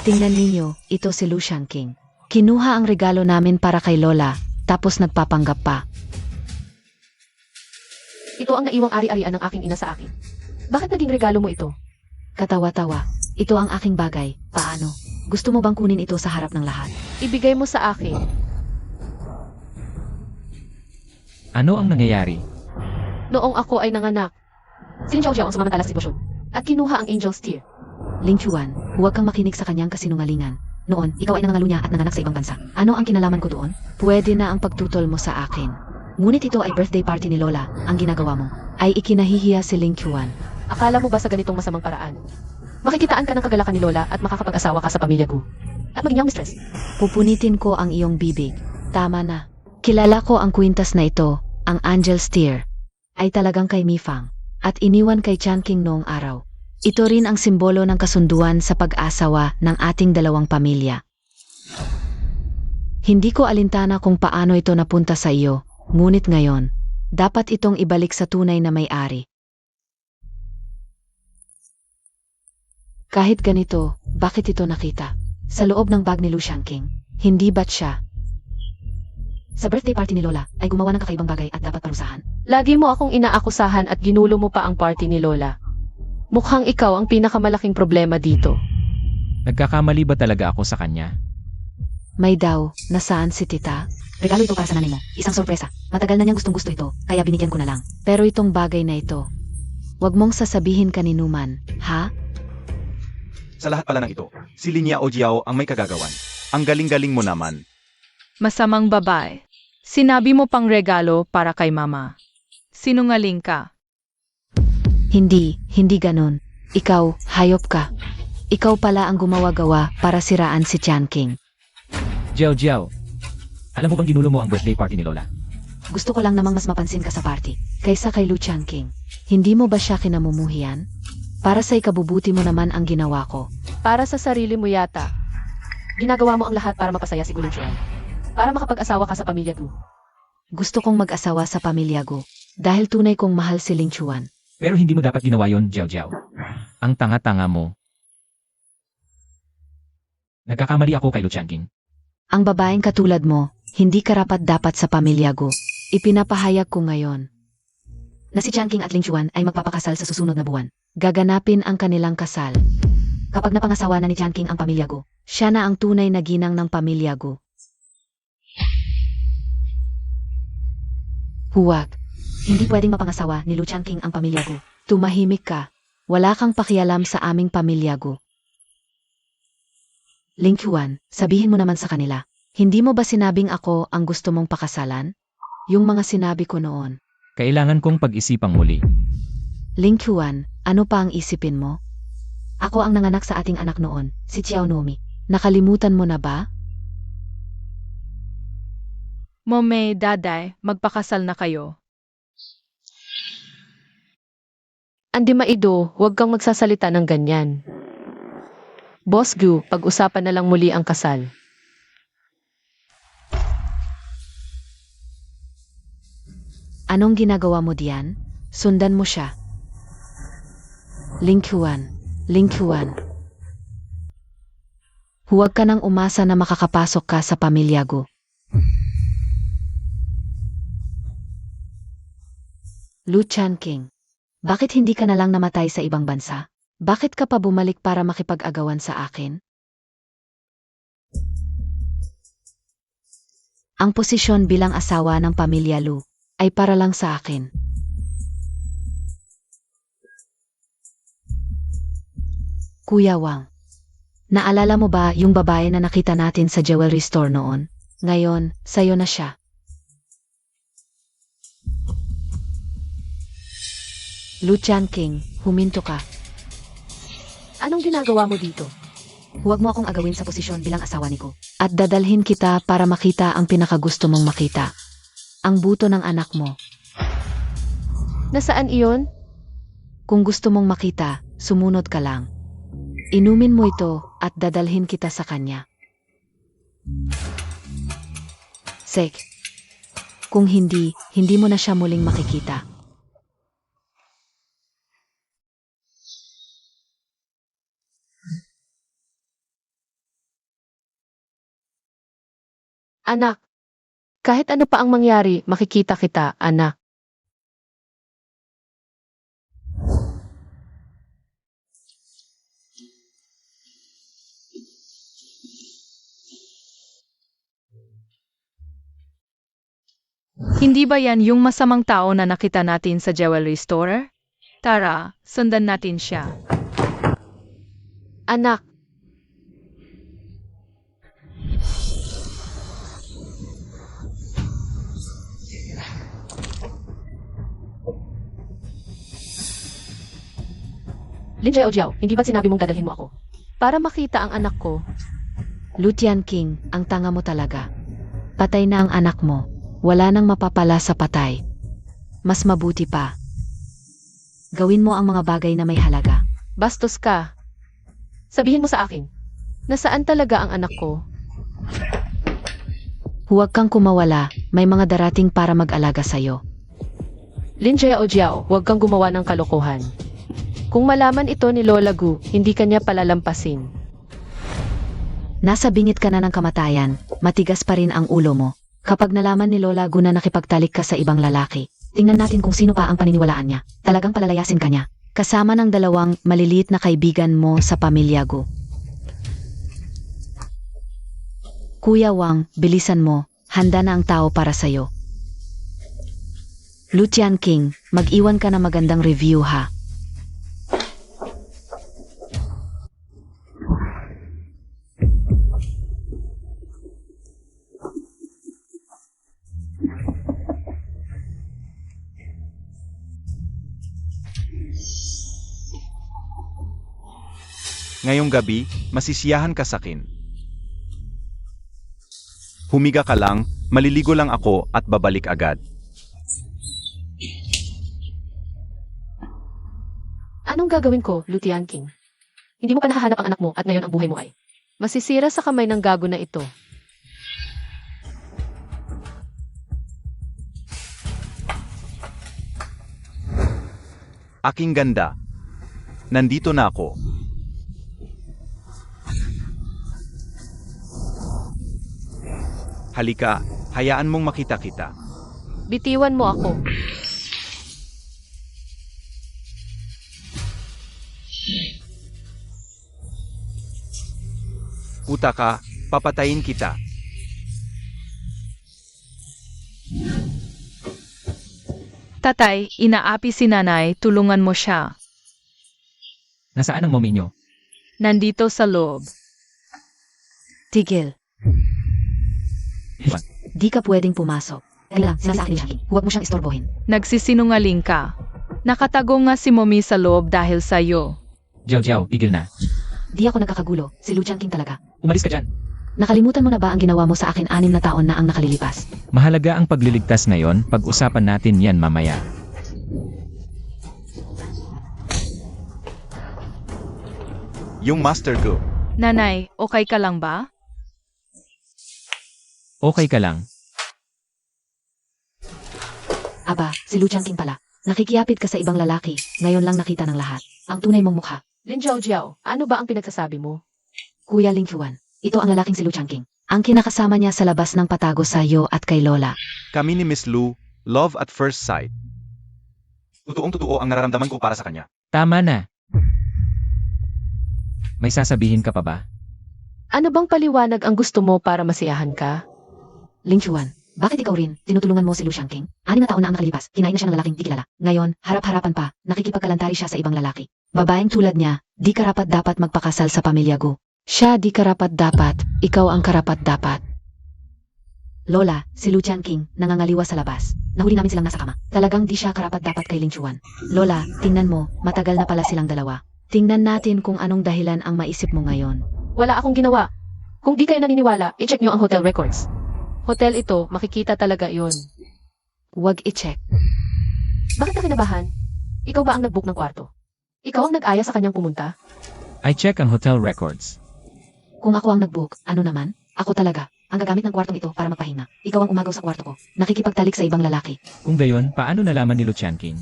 Tingnan ninyo, ito si Lu Chanqing. Kinuha ang regalo namin para kay Lola, tapos nagpapanggap pa. Ito ang naiwang ari-arian ng aking ina sa akin. Bakit naging regalo mo ito? Katawa-tawa. Ito ang aking bagay. Paano? Gusto mo bang kunin ito sa harap ng lahat? Ibigay mo sa akin. Ano ang nangyayari? Noong ako ay nanganak, si Lin Jiao Jiao ang sumamantala sa sitwasyon at kinuha ang Angel's Tear. Ling Chuan, huwag kang makinig sa kanyang kasinungalingan. Noon, ikaw ay nangangalunya at nanganak sa ibang bansa. Ano ang kinalaman ko doon? Pwede na ang pagtutol mo sa akin. Ngunit ito ay birthday party ni Lola. Ang ginagawa mo ay ikinahihiya si Ling Chuan. Akala mo ba sa ganitong masamang paraan? Makikitaan ka ng kagalakan ni Lola at makakapag-asawa ka sa pamilya ko. At maging young mistress. Pupunitin ko ang iyong bibig. Tama na. Kilala ko ang kwintas na ito, ang Angel's Tear. Ay talagang kay Mifang. At iniwan kay Chanqing noong araw. Ito rin ang simbolo ng kasunduan sa pag-asawa ng ating dalawang pamilya. Hindi ko alintana kung paano ito napunta sa iyo, ngunit ngayon, dapat itong ibalik sa tunay na may-ari. Kahit ganito, bakit ito nakita? Sa loob ng bag ni Lu Chanqing, hindi ba't siya? Sa birthday party ni Lola, ay gumawa ng kakaibang bagay at dapat parusahan. Lagi mo akong inaakusahan at ginulo mo pa ang party ni Lola. Mukhang ikaw ang pinakamalaking problema dito. Nagkakamali ba talaga ako sa kanya? May daw, nasaan si tita? Regalo ito para sa nanay mo, isang sorpresa. Matagal na niyang gustong-gusto ito, kaya binigyan ko na lang. Pero itong bagay na ito, wag mong sasabihin kaninuman, ha? Sa lahat pala ng ito, si Lin Yao Jiao ang may kagagawan. Ang galing-galing mo naman. Masamang babae. Sinabi mo pang regalo para kay mama. Sinungaling ka. Hindi ganon. Ikaw, hayop ka. Ikaw pala ang gumawa-gawa para siraan si Chanqing. Jiao Jiao, alam mo bang ginulo mo ang birthday party ni Lola? Gusto ko lang namang mas mapansin ka sa party, kaysa kay Lu Chanqing. Hindi mo ba siya kinamumuhian? Para sa ikabubuti mo naman ang ginawa ko. Para sa sarili mo yata. Ginagawa mo ang lahat para mapasaya si Guling Chuan. Para makapag-asawa ka sa pamilya ko. Gusto kong mag-asawa sa pamilya ko, dahil tunay kong mahal si Ling Chuan. Pero hindi mo dapat ginawa yon, Jiao Jiao. Ang tanga-tanga mo. Nagkakamali ako kay Lu Chanqing. Ang babaeng katulad mo, hindi karapat-dapat sa pamilya ko. Ipinapahayag ko ngayon na si Chanqing at Ling Chuan ay magpapakasal sa susunod na buwan. Gaganapin ang kanilang kasal. Kapag napangasawa na ni Chanqing ang pamilya ko, siya na ang tunay na ginang ng pamilya ko. Huwag. Hindi pwedeng mapangasawa ni Lu Changqing ang pamilya Gu. Tumahimik ka. Wala kang pakialam sa aming pamilya Gu. Ling Qiuan, sabihin mo naman sa kanila. Hindi mo ba sinabing ako ang gusto mong pakasalan? Yung mga sinabi ko noon. Kailangan kong pag-isipang muli. Ling Qiuan, ano pa ang isipin mo? Ako ang nanganak sa ating anak noon, si Xiao Nomi. Nakalimutan mo na ba? Momay, daday, magpakasal na kayo. Andi Maido, huwag kang magsasalita ng ganyan. Boss Gu, pag-usapan na lang muli ang kasal. Anong ginagawa mo diyan? Sundan mo siya. Ling Qiuan, Ling Qiuan. Huwag ka nang umasa na makakapasok ka sa pamilya Gu. Lu Changqing, bakit hindi ka na lang namatay sa ibang bansa? Bakit ka pa bumalik para makipag-agawan sa akin? Ang posisyon bilang asawa ng pamilya Lu ay para lang sa akin. Kuya Wang, naalala mo ba yung babae na nakita natin sa jewelry store noon? Ngayon, sayo na siya. Lu Changqing, huminto ka. Anong ginagawa mo dito? Huwag mo akong agawin sa posisyon bilang asawa ni Gu. At dadalhin kita para makita ang pinakagusto mong makita. Ang buto ng anak mo. Nasaan iyon? Kung gusto mong makita, sumunod ka lang. Inumin mo ito at dadalhin kita sa kanya. Sek. Kung hindi, hindi mo na siya muling makikita. Anak, kahit ano pa ang mangyari, makikita kita, anak. Hindi ba yan yung masamang tao na nakita natin sa jewelry store? Tara, sundan natin siya. Anak, Lin Jiao, hindi ba sinabi mong dadalhin mo ako? Para makita ang anak ko. Lu Tianqing, ang tanga mo talaga. Patay na ang anak mo. Wala nang mapapala sa patay. Mas mabuti pa. Gawin mo ang mga bagay na may halaga. Bastos ka. Sabihin mo sa akin, nasaan talaga ang anak ko? Huwag kang kumawala, may mga darating para mag-alaga sa'yo. Lin Jiao, huwag kang gumawa ng kalokohan. Kung malaman ito ni Lola Gu, hindi kanya palalampasin. Nasa bingit ka na ng kamatayan, matigas pa rin ang ulo mo. Kapag nalaman ni Lola Gu na nakipagtalik ka sa ibang lalaki, tingnan natin kung sino pa ang paniniwalaan niya. Talagang palalayasin ka niya. Kasama ng dalawang maliliit na kaibigan mo sa pamilya Gu. Kuya Wang, bilisan mo. Handa na ang tao para sa'yo. Lu Tianqing, mag-iwan ka na magandang review ha. Ngayong gabi, masisiyahan ka sakin. Humiga ka lang, maliligo lang ako at babalik agad. Anong gagawin ko, Lu Tianqing? Hindi mo pa nahahanap ang anak mo at ngayon ang buhay mo ay masisira sa kamay ng gago na ito. Aking ganda. Nandito na ako. Halika, hayaan mong makita kita. Bitiwan mo ako. Puta ka, papatayin kita. Tatay, inaapi si nanay, tulungan mo siya. Nasaan ang mommy niyo? Nandito sa loob. Tigil. Iwan. Di ka pwedeng pumasok. Dahil lang, sinasakin ni Jackie. Huwag mo siyang istorbohin. Nagsisinungaling ka. Nakatago nga si mommy sa loob dahil sa'yo. Jiao, tigil na. Di ako nagkakagulo. Si Lu Changking talaga. Umalis ka dyan. Nakalimutan mo na ba ang ginawa mo sa akin 6 na taon na ang nakalilipas? Mahalaga ang pagliligtas ngayon, pag-usapan natin yan mamaya. Yung Master Gu. Nanay, okay ka lang ba? Okay ka lang. Aba, si Lu Changking pala. Nakikiyapit ka sa ibang lalaki. Ngayon lang nakita ng lahat. Ang tunay mong mukha. Lin Jiao, ano ba ang pinagsasabi mo? Kuya Ling Chuan. Ito ang lalaking si Lu Changking. Ang kinakasama niya sa labas ng patago sa iyo at kay Lola. Kami ni Miss Lu, love at first sight. Totoong-totoo ang nararamdaman ko para sa kanya. Tama na. May sasabihin ka pa ba? Ano bang paliwanag ang gusto mo para masiyahan ka? Ling Chuan, bakit ikaw rin tinutulungan mo si Lu Changking? 6 na taon na ang nakalipas, kinain na siya ng lalaking di kilala. Ngayon, harap-harapan pa, nakikipagkalantari siya sa ibang lalaki. Babaeng tulad niya, di karapat dapat magpakasal sa pamilya Gu. Siya di karapat dapat, ikaw ang karapat dapat. Lola, si Lu Changking, nangangaliwa sa labas. Nahuli namin silang nasa kama. Talagang di siya karapat dapat kay Ling Chuan. Lola, tingnan mo, matagal na pala silang dalawa. Tingnan natin kung anong dahilan ang maisip mo ngayon. Wala akong ginawa. Kung di kayo naniniwala, i-check nyo ang hotel records. Hotel ito, makikita talaga yon. Huwag i-check. Bakit ka kinabahan? Ikaw ba ang nag-book ng kwarto? Ikaw ang nag-aya sa kanyang pumunta? I check ang hotel records. Kung ako ang nag-book, ano naman? Ako talaga. Ang gagamit ng kwartong ito para magpahinga. Ikaw ang umagaw sa kwarto ko. Nakikipagtalik sa ibang lalaki. Kung gayon, paano nalaman ni Lu Changking?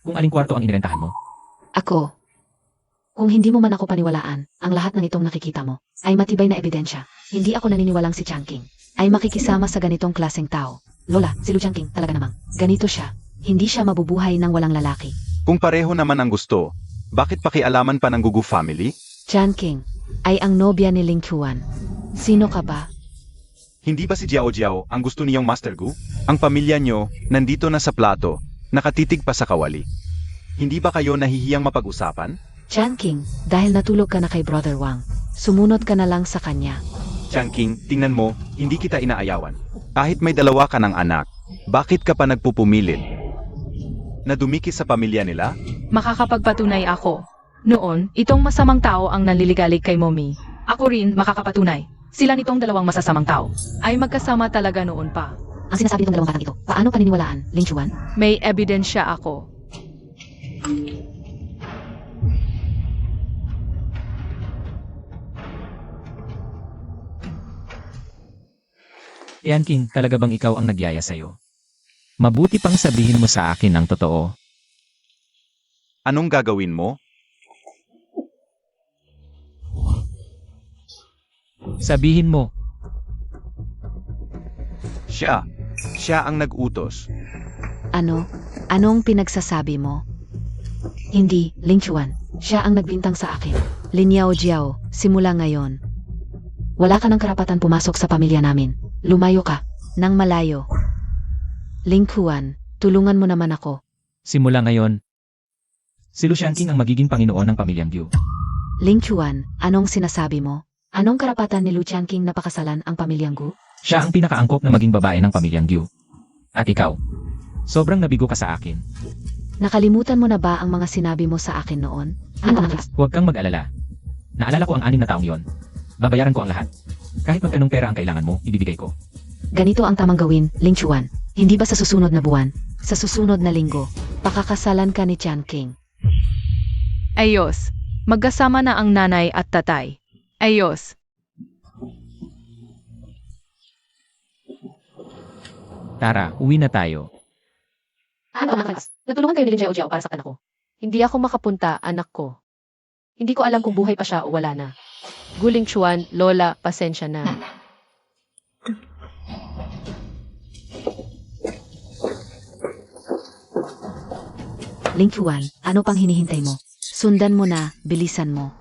Kung aling kwarto ang inirentahan mo? Ako. Kung hindi mo man ako paniwalaan, ang lahat ng itong nakikita mo ay matibay na ebidensya. Hindi ako naniniwalang si Changking ay makikisama sa ganitong klaseng tao. Lola, si Lu Changking talaga namang. Ganito siya. Hindi siya mabubuhay ng walang lalaki. Kung pareho naman ang gusto, bakit pakialaman pa ng Gugu family? Changking ay ang nobya ni Ling Chuan. Sino ka ba? Hindi ba si Jiao ang gusto niyong Master Gu? Ang pamilya niyo, nandito na sa plato, nakatitig pa sa kawali. Hindi ba kayo nahihiyang mapag-usapan? Changking, dahil natulog ka na kay Brother Wang, sumunod ka na lang sa kanya. Changking, tingnan mo, hindi kita inaayawan. Kahit may 2 ka ng anak, bakit ka pa nagpupumilit? Nadumikis sa pamilya nila? Makakapagpatunay ako. Noon, itong masamang tao ang nanliligalig kay mommy. Ako rin makakapatunay. Sila nitong 2 masasamang tao ay magkasama talaga noon pa. Ang sinasabi ng 2 batang ito, paano paniniwalaan, Ling Chuan? May ebidensya ako. King, talaga bang ikaw ang nagyaya sa'yo? Mabuti pang sabihin mo sa akin ang totoo. Anong gagawin mo? Sabihin mo. Siya ang nag-utos. Ano? Anong pinagsasabi mo? Hindi, Ling Chuan. Siya ang nagbintang sa akin. Lin Yao Jiao, simula ngayon. Wala ka ng karapatan pumasok sa pamilya namin. Lumayo ka. Nang malayo. Ling Chuan, tulungan mo naman ako. Simula ngayon, si Lu Changking ang magiging Panginoon ng pamilyang Gu. Ling Chuan, anong sinasabi mo? Anong karapatan ni Lu Changking na pakasalan ang pamilyang Gu? Siya ang pinakaangkop na maging babae ng pamilyang Gu. At ikaw, sobrang nabigo ka sa akin. Nakalimutan mo na ba ang mga sinabi mo sa akin noon? Ano ang Huwag kang mag-alala. Naalala ko ang 6 na taong yon. Babayaran ko ang lahat. Kahit magkanong pera ang kailangan mo, ibibigay ko. Ganito ang tamang gawin, Ling Chuan. Hindi ba sa susunod na buwan? Sa susunod na linggo, pakakasalan ka ni Changking. Ayos. Magkasama na ang nanay at tatay. Ayos. Tara, uwi na tayo. Ano anak? Natulungan kayo ni Lin Jiao para sa anak ko. Hindi ako makapunta, anak ko. Hindi ko alam kung buhay pa siya o wala na. Guling Chuan, Lola, pasensya na. Ling Chuan, ano pang hinihintay mo? Sundan mo na, bilisan mo.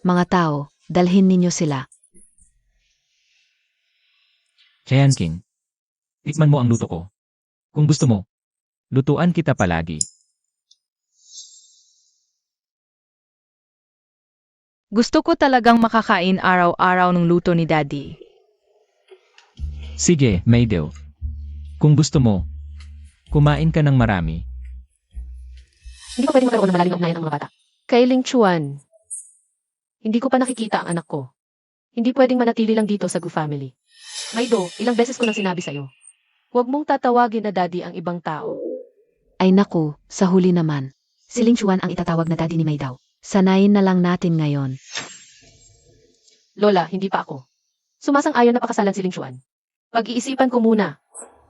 Mga tao, dalhin ninyo sila. King, Tikman mo ang luto ko. Kung gusto mo, lutuan kita palagi. Gusto ko talagang makakain araw-araw ng luto ni Daddy. Sige, Maydel. Kung gusto mo, kumain ka ng marami. Hindi ko pwedeng magkaroon ng malalim na ugnayan ng mga bata. Kay Ling Chuan, hindi ko pa nakikita ang anak ko. Hindi pwedeng manatili lang dito sa Gu family. Maydo, ilang beses ko nang sinabi sa'yo. Huwag mong tatawagin na daddy ang ibang tao. Ay naku, sa huli naman. Si Ling Chuan ang itatawag na daddy ni May daw. Sanayin na lang natin ngayon. Lola, hindi pa ako. Sumasang-ayon na pakasalan si Ling Chuan. Pag-iisipan ko muna.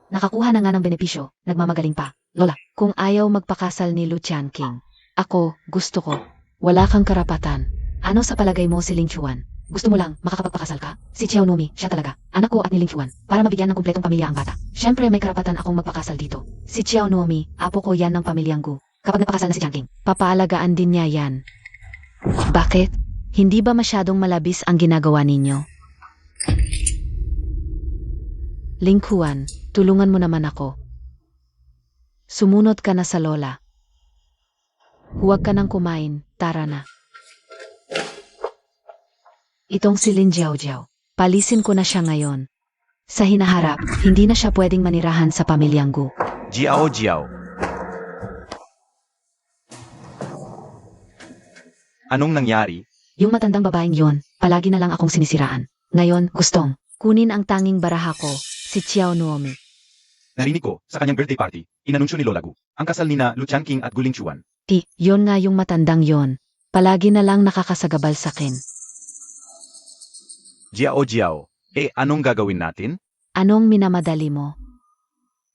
Nakakuha na nga ng benepisyo, nagmamagaling pa. Lola, kung ayaw magpakasal ni Lu Chanqing, ako, gusto ko. Wala kang karapatan. Ano sa palagay mo si Ling Chuan? Gusto mo lang, makakapagpakasal ka? Si Xiao Nomi, siya talaga. Anak ko at ni Ling Chuan, para mabigyan ng kumpletong pamilya ang bata. Siyempre may karapatan akong magpakasal dito. Si Xiao Nomi, apo ko yan ng pamilyang Gu. Kapag napakasal na si Chanqing, papaalagaan din niya yan. Bakit? Hindi ba masyadong malabis ang ginagawa ninyo? Ling Chuan, tulungan mo naman ako. Sumunod ka na sa lola. Huwag ka nang kumain, tara na. Itong si Lin Jiao, palisin ko na siya ngayon. Sa hinaharap, hindi na siya pwedeng manirahan sa pamilyang Gu. Jiao Jiao. Anong nangyari? Yung matandang babaeng yon, palagi na lang akong sinisiraan. Ngayon, gustong kunin ang tanging baraha ko, si Xiao Nuomi. Narinig ko, sa kanyang birthday party, inanunsyo ni Lola Gu, ang kasal ni na Lu Chanqing at Gu Lingchuan. Yon nga yung matandang yon. Palagi na lang nakakasagabal sa akin. Jiao Jiao, anong gagawin natin? Anong minamadali mo?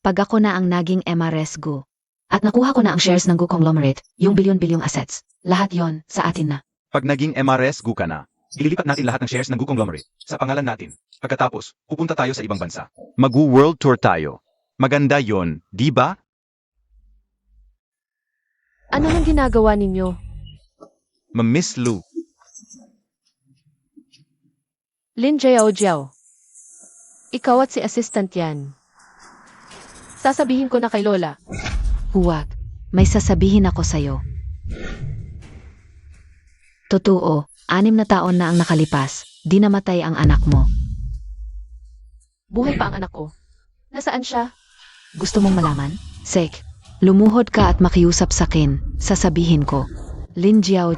Pag ako na ang naging MRS Gu, at nakuha ko na ang shares ng Gu Conglomerate, yung bilyon-bilyong assets, lahat yon sa atin na. Pag naging MRS Gu ka na, ililipat natin lahat ng shares ng Gu Conglomerate sa pangalan natin. Pagkatapos, pupunta tayo sa ibang bansa. Mag-world tour tayo. Maganda yon, di ba? Ano nang ginagawa ninyo? Miss Lu. Lin Jiao, ikaw at si assistant yan. Sasabihin ko na kay Lola. Huwag, may sasabihin ako sa'yo. Totoo, 6 na taon na ang nakalipas, di namatay ang anak mo. Buhay pa ang anak ko. Nasaan siya? Gusto mong malaman? Sek, lumuhod ka at makiusap sa akin, sasabihin ko. Lin Jiao.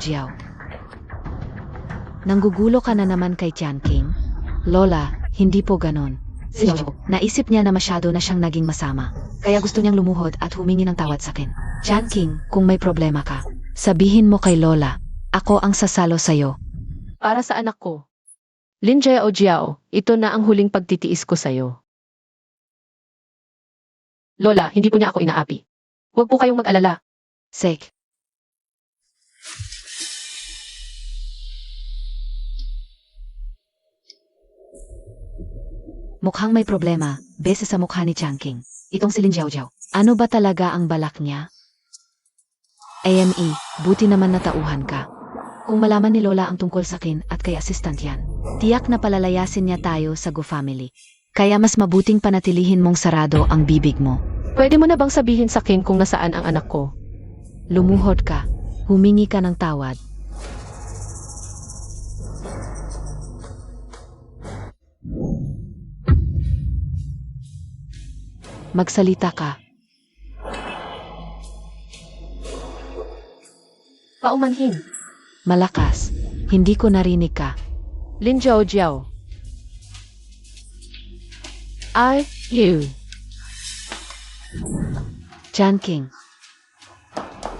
Nanggugulo ka na naman kay Chanqing? Lola, hindi po ganon. Si Jojo, naisip niya na masyado na siyang naging masama. Kaya gusto niyang lumuhod at humingi ng tawad sa akin. Chanqing, kung may problema ka, sabihin mo kay Lola. Ako ang sasalo sa'yo. Para sa anak ko. Lin Jiao, ito na ang huling pagtitiis ko sa'yo. Lola, hindi po niya ako inaapi. Huwag po kayong mag-alala. Sek. Mukhang may problema, base sa mukha ni Chanqing. Itong si Lin Jiao. Ano ba talaga ang balak niya? AME, buti naman natauhan ka. Kung malaman ni Lola ang tungkol sa akin at kay assistant yan, tiyak na palalayasin niya tayo sa Gu family. Kaya mas mabuting panatilihin mong sarado ang bibig mo. Pwede mo na bang sabihin sa akin kung nasaan ang anak ko? Lumuhod ka, humingi ka ng tawad. Magsalita ka. Paumanhin. Malakas. Hindi ko narinig ka. Lin Jiao. You. Chanqing.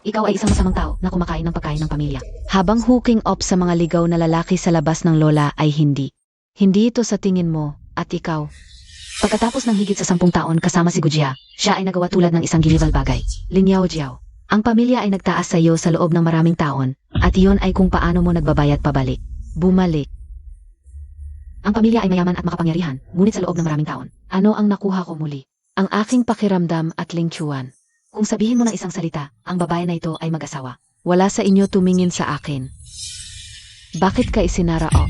Ikaw ay isang masamang tao na kumakain ng pagkain ng pamilya. Habang hooking up sa mga ligaw na lalaki sa labas ng lola ay hindi. Hindi ito sa tingin mo, at ikaw. Pagkatapos ng higit sa 10 taon kasama si Gujia, siya ay nagawa tulad ng isang ginival bagay. Lin Jiao. Ang pamilya ay nagtaas sa iyo sa loob ng maraming taon, at iyon ay kung paano mo nagbabayad pabalik. Bumalik. Ang pamilya ay mayaman at makapangyarihan, ngunit sa loob ng maraming taon. Ano ang nakuha ko muli? Ang aking pakiramdam at Ling Chuan. Kung sabihin mo ng isang salita, ang babae na ito ay mag-asawa. Wala sa inyo tumingin sa akin. Bakit ka isinara up?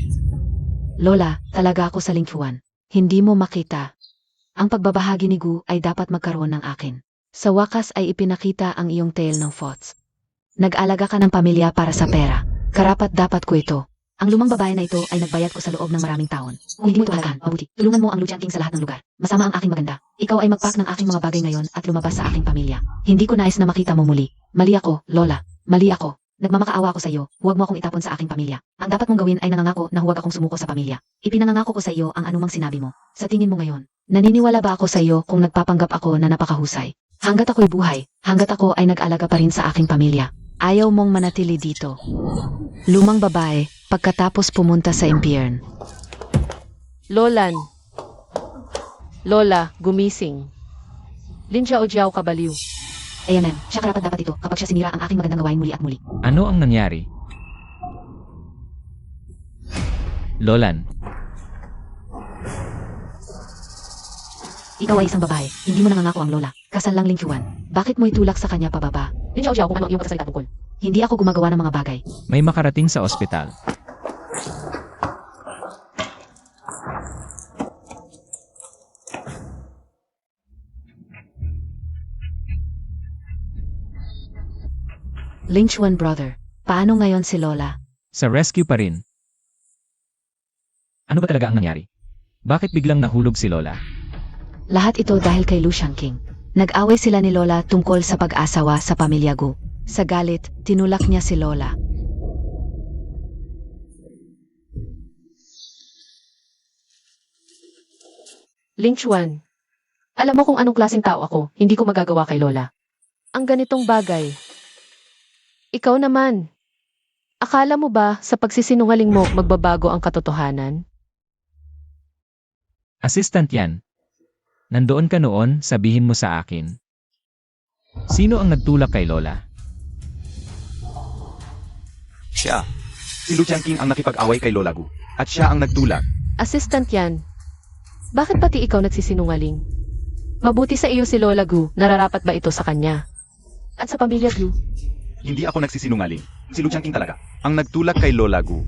Lola, talaga ako sa Ling Chuan. Hindi mo makita. Ang pagbabahagi ni Gu ay dapat magkaroon ng akin. Sa wakas ay ipinakita ang iyong tale ng thoughts. Nag-alaga ka ng pamilya para sa pera. Karapat dapat ko ito. Ang lumang babae na ito ay nagbayad ko sa loob ng maraming taon. Kung hindi mo ito halagaan, mabuti. Tulungan mo ang Lu Jiangqing sa lahat ng lugar. Masama ang aking maganda. Ikaw ay magpack ng aking mga bagay ngayon at lumabas sa aking pamilya. Hindi ko nais na makita mo muli. Mali ako, Lola. Mali ako. Nagmamakaawa ako sa iyo. Huwag mo akong itapon sa aking pamilya. Ang dapat mong gawin ay nangangako na huwag akong sumuko sa pamilya. Ipinangangako ko sa iyo ang anumang sinabi mo. Sa tingin mo ngayon, naniniwala ba ako sa iyo kung nagpapanggap ako na napakahusay? Hanggat ako'y buhay, hanggat ako ay nag-alaga pa rin sa aking pamilya. Ayaw mong manatili dito. Lumang babae, pagkatapos pumunta sa impyern. Lolan. Lola, gumising. Lin Xiaojiao kabaliw. Ayan ma'am, siya karapat dapat ito kapag siya sinira ang aking magandang gawain muli at muli. Ano ang nangyari? Lolan, Ikaw ay isang babae, hindi mo nangangako ang lola. Kasal lang Ling Chuan. Bakit mo itulak sa kanya pababa? Lin Xiaojiao kung ano ang iyong pagsasalita tungkol. Hindi ako gumagawa ng mga bagay. may makarating sa ospital. Ling Chuan brother, paano ngayon si Lola? Sa rescue pa rin. Ano ba talaga ang nangyari? Bakit biglang nahulog si Lola? Lahat ito dahil kay Lu Jiangqing. Nag-away sila ni Lola tungkol sa pag-asawa sa pamilya Gu. Sa galit, tinulak niya si Lola. Ling Chuan. Alam mo kung anong klaseng tao ako, hindi ko magagawa kay Lola. Ang ganitong bagay. Ikaw naman. Akala mo ba sa pagsisinungaling mo magbabago ang katotohanan? Assistant yan. Nandoon ka noon, sabihin mo sa akin. Sino ang nagtulak kay Lola? Siya. Si Lu Jiangqing ang nakipag-away kay Lola Gu. At siya ang nagtulak. Assistant yan. Bakit pati ikaw nagsisinungaling? Mabuti sa iyo si Lola Gu, nararapat ba ito sa kanya? At sa pamilya Gu? Hindi ako nagsisinungaling. Si Lu Jiangqing talaga ang nagtulak kay Lola Gu.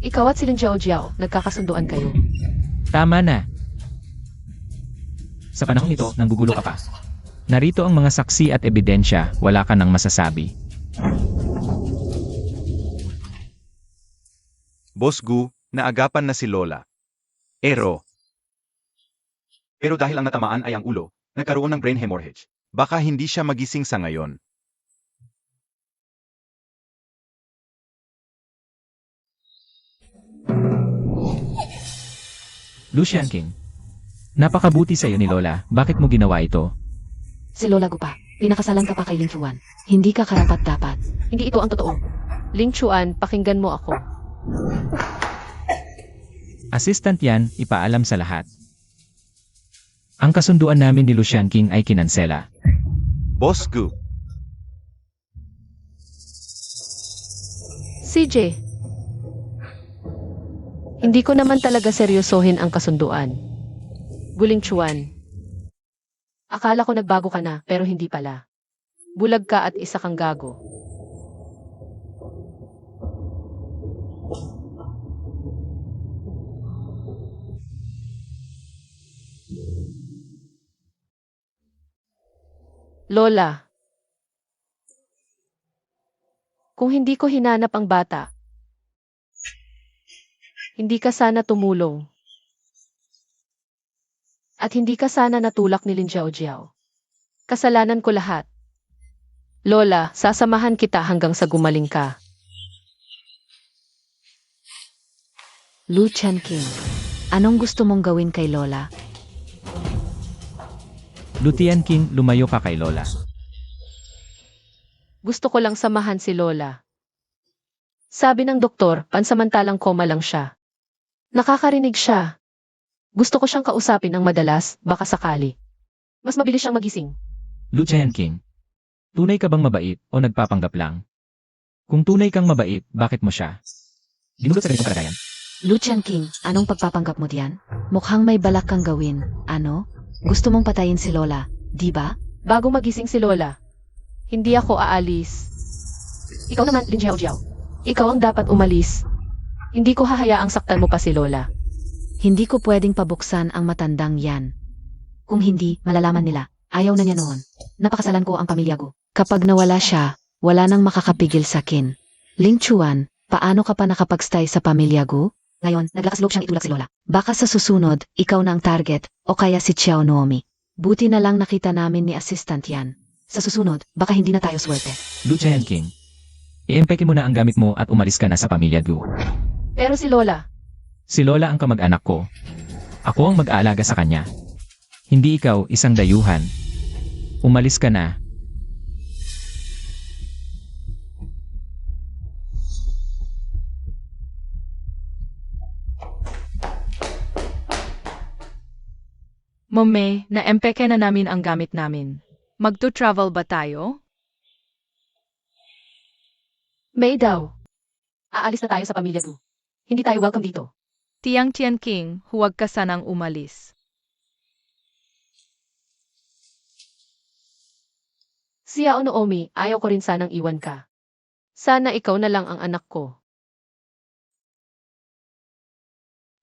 Ikaw at si Lin Xiaojiao, nagkakasunduan kayo. Tama na. Sa panahon ito, nanggugulo ka pa. Narito ang mga saksi at ebidensya, wala ka nang masasabi. Boss Gu, naagapan na si Lola. Pero dahil ang natamaan ay ang ulo, nagkaroon ng brain hemorrhage. Baka hindi siya magising sa ngayon. Lu Jiangqing, napakabuti sa iyo ni Lola, bakit mo ginawa ito? Si Lola Gu pa. Pinakasalan ka pa kay Ling Chuan. Hindi ka karapat dapat. Hindi ito ang totoo. Ling Chuan, pakinggan mo ako. Assistant yan, ipaalam sa lahat. Ang kasunduan namin ni Lu Jiangqing ay kinansela. Boss Gu, CJ. Hindi ko naman talaga seryosohin ang kasunduan. Guling Chuan. Akala ko nagbago ka na, pero hindi pala. Bulag ka at isa kang gago. Lola. Kung hindi ko hinanap ang bata, hindi ka sana tumulong. At hindi ka sana natulak ni Lin Xiaojiao. Kasalanan ko lahat. Lola, sasamahan kita hanggang sa gumaling ka. Lu Jiangqing, anong gusto mong gawin kay Lola? Lu Jiangqing, lumayo ka kay Lola. Gusto ko lang samahan si Lola. Sabi ng doktor, pansamantalang koma lang siya. Nakakarinig siya. Gusto ko siyang kausapin ng madalas, baka sakali. Mas mabilis siyang magising. Lu Jiangqing, tunay ka bang mabait o nagpapanggap lang? Kung tunay kang mabait, bakit mo siya dinulot sa ganitong kalagayan? Lu Jiangqing, anong pagpapanggap mo diyan? Mukhang may balak kang gawin. Ano? Gusto mong patayin si Lola, di ba? Bago magising si Lola, hindi ako aalis. Ikaw naman, Lin Xiaojiao. Ikaw ang dapat umalis. Hindi ko hahayaang saktan mo pa si Lola. Hindi ko pwedeng pabuksan ang matandang yan. Kung hindi, malalaman nila. Ayaw na niya noon. Napakasalan ko ang pamilya Gu. Kapag nawala siya, wala nang makakapigil sa akin. Ling Chuan, paano ka pa nakapag-stay sa pamilya Gu? Ngayon, naglakas loob siyang itulak si Lola. Baka sa susunod, ikaw na ang target, o kaya si Xiao Noomi. Buti na lang nakita namin ni Assistant yan. Sa susunod, baka hindi na tayo swerte. Lu King, iempeke mo na ang gamit mo at umalis ka na sa pamilya Gu. Pero si Lola, Si Lola ang kamag-anak ko. Ako ang mag-aalaga sa kanya. Hindi ikaw isang dayuhan. Umalis ka na. Mome, na-empeke na namin ang gamit namin. Magto-travel ba tayo? May daw. Aalis na tayo sa pamilya Gu. Hindi tayo welcome dito. Tiang Tian King, huwag ka sanang umalis. Si Yao Noomi, ayaw ko rin sanang iwan ka. Sana ikaw na lang ang anak ko.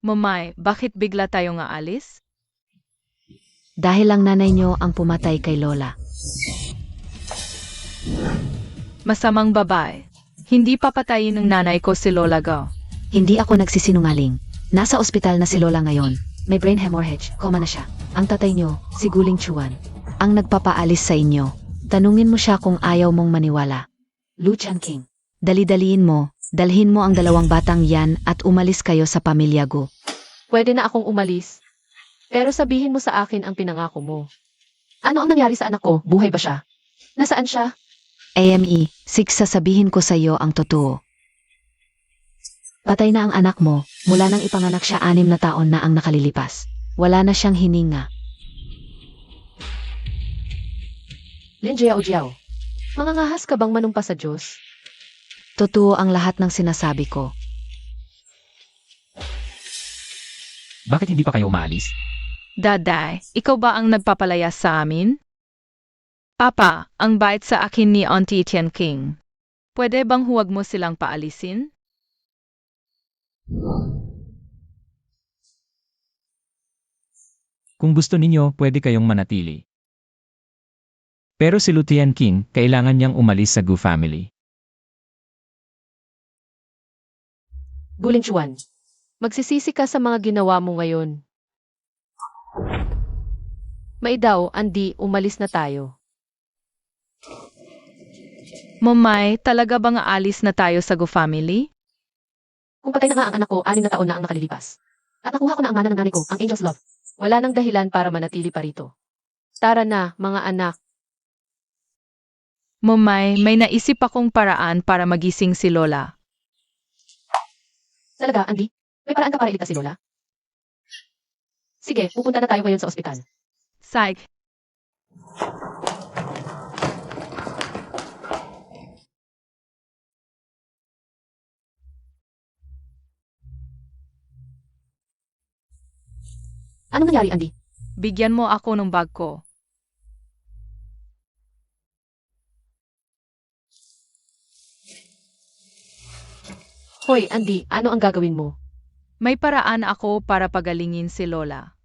Mamay, bakit bigla tayo nga alis? Dahil lang nanay niyo ang pumatay kay Lola. Masamang babae. Hindi papatayin ng nanay ko si Lola Go. Hindi ako nagsisinungaling. Nasa ospital na si Lola ngayon. May brain hemorrhage, koma na siya. Ang tatay niyo, si Guling Chuan, ang nagpapaalis sa inyo. Tanungin mo siya kung ayaw mong maniwala. Lu King, dali-daliin mo, dalhin mo ang 2 batang yan at umalis kayo sa pamilya Gu. Pwede na akong umalis. Pero sabihin mo sa akin ang pinangako mo. Ano ang nangyari sa anak ko? Buhay ba siya? Nasaan siya? AME, sasabihin ko sa iyo ang totoo. Patay na ang anak mo, mula nang ipanganak siya 6 na taon na ang nakalilipas. Wala na siyang hininga. Lin Jiao. Mangangahas ka bang manumpa sa Diyos? Totoo ang lahat ng sinasabi ko. Bakit hindi pa kayo umaalis? Daday, ikaw ba ang nagpapalayas sa amin? Papa, ang bait sa akin ni Auntie Tian King. Pwede bang huwag mo silang paalisin? Kung gusto ninyo, pwede kayong manatili. Pero si Lu King, kailangan niyang umalis sa Gu family. Guling Chuan, magsisisi ka sa mga ginawa mo ngayon. May daw, Andy, umalis na tayo. Mamay, talaga bang aalis na tayo sa Gu family? Kung patay na nga ang anak ko, 6 na taon na ang nakalilipas. At nakuha ko na ang mana ng nanay ko, ang Angel's Love. Wala nang dahilan para manatili pa rito. Tara na, mga anak. Mamay, may naisip akong paraan para magising si Lola. Talaga, Andy? May paraan ka para iligtas si Lola? Sige, pupunta na tayo ngayon sa ospital. Psych. Anong nangyari, Andy? Bigyan mo ako ng bag ko. Hoy, Andy, ano ang gagawin mo? May paraan ako para pagalingin si Lola.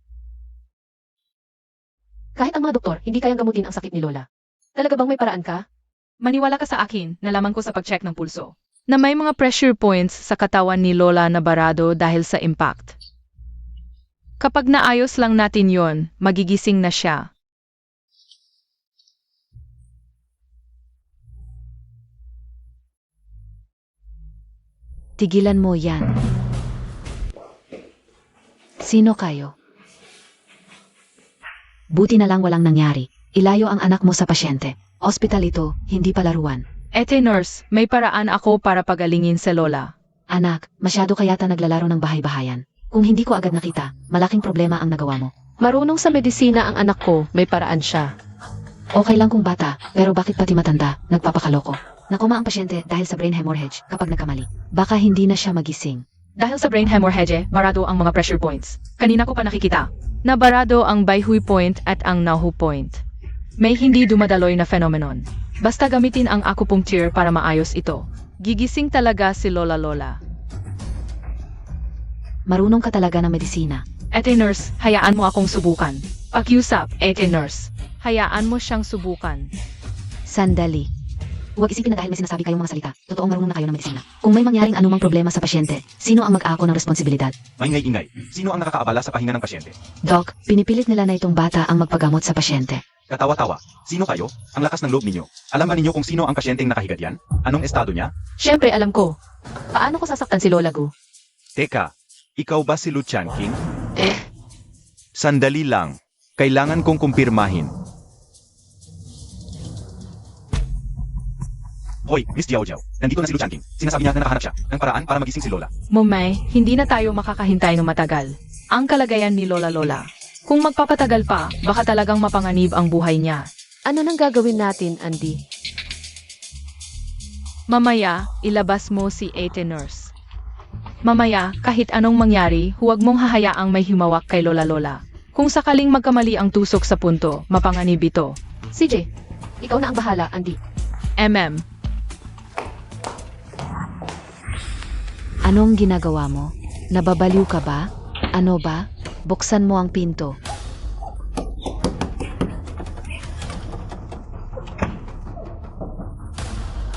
Kahit ang mga doktor, hindi kayang gamutin ang sakit ni Lola. Talaga bang may paraan ka? Maniwala ka sa akin, nalaman ko sa pag-check ng pulso, na may mga pressure points sa katawan ni Lola na barado dahil sa impact. Kapag naayos lang natin yon, magigising na siya. Tigilan mo yan. Sino kayo? Buti na lang walang nangyari. Ilayo ang anak mo sa pasyente. Ospital ito, hindi palaruan. Ete nurse, may paraan ako para pagalingin si Lola. Anak, masyado ka yata naglalaro ng bahay-bahayan. Kung hindi ko agad nakita, malaking problema ang nagawa mo. Marunong sa medisina ang anak ko, may paraan siya. Okay lang kung bata, pero bakit pati matanda, nagpapakaloko? Nakoma ang pasyente dahil sa brain hemorrhage kapag nagkamali. Baka hindi na siya magising. Dahil sa brain hemorrhage, barado ang mga pressure points. Kanina ko pa nakikita. Nabarado ang Baihui point at ang Nahu point. May hindi dumadaloy na phenomenon. Basta gamitin ang acupuncture para maayos ito. Gigising talaga si Lola. Marunong ka talaga ng medisina. Ete nurse, hayaan mo akong subukan. Pakiusap, Ate Nurse. Hayaan mo siyang subukan. Sandali. Huwag isipin na dahil may sinasabi kayong mga salita, totoong marunong na kayo ng medisina. Kung may mangyaring anumang problema sa pasyente, sino ang mag-aako ng responsibilidad? Maingay-ingay. Sino ang nakakaabala sa pahinga ng pasyente? Doc, pinipilit nila na itong bata ang magpagamot sa pasyente. Katawa-tawa. Sino kayo? Ang lakas ng loob ninyo. Alam ba ninyo kung sino ang pasyenteng nakahigad yan? Anong estado niya? Siyempre alam ko. Paano ko sasaktan si Lola Gu? Teka, ikaw ba si Lu Chanking? Eh, Sandali lang. Kailangan kong kumpirmahin. Hoy, Miss Jiao Jiao. Nandito na si Lu Chanking. Sinasabi niya na nakahanap siya ng paraan para magising si Lola. Momay, hindi na tayo makakahintay ng matagal. Ang kalagayan ni Lola Lola. Kung magpapatagal pa, baka talagang mapanganib ang buhay niya. ano nang gagawin natin, Andy? Mamaya, ilabas mo si Ate Nurse. Mamaya, kahit anong mangyari, huwag mong hahayaang may humawak kay Lola Lola. Kung sakaling magkamali ang tusok sa punto, mapanganib ito. CJ, ikaw na ang bahala, Andy. Anong ginagawa mo? Nababaliw ka ba? Ano ba? Buksan mo ang pinto.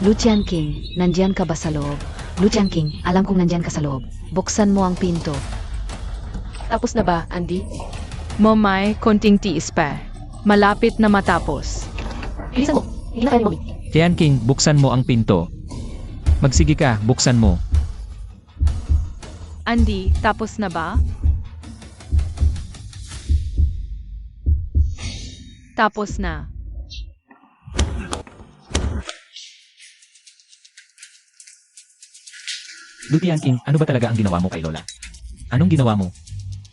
Lucian King, nandyan ka ba sa loob? Lucian King, alam kong nandyan ka sa loob. Buksan mo ang pinto. Tapos na ba, Andy? Momay, konting tiis pa. Malapit na matapos. Bilisan mo. Hindi na kaya ni Mommy. Tian King, buksan mo ang pinto. Magsige ka, buksan mo. Andy, tapos na ba? Tapos na. Lu Tian King, ano ba talaga ang ginawa mo kay Lola? Anong ginawa mo?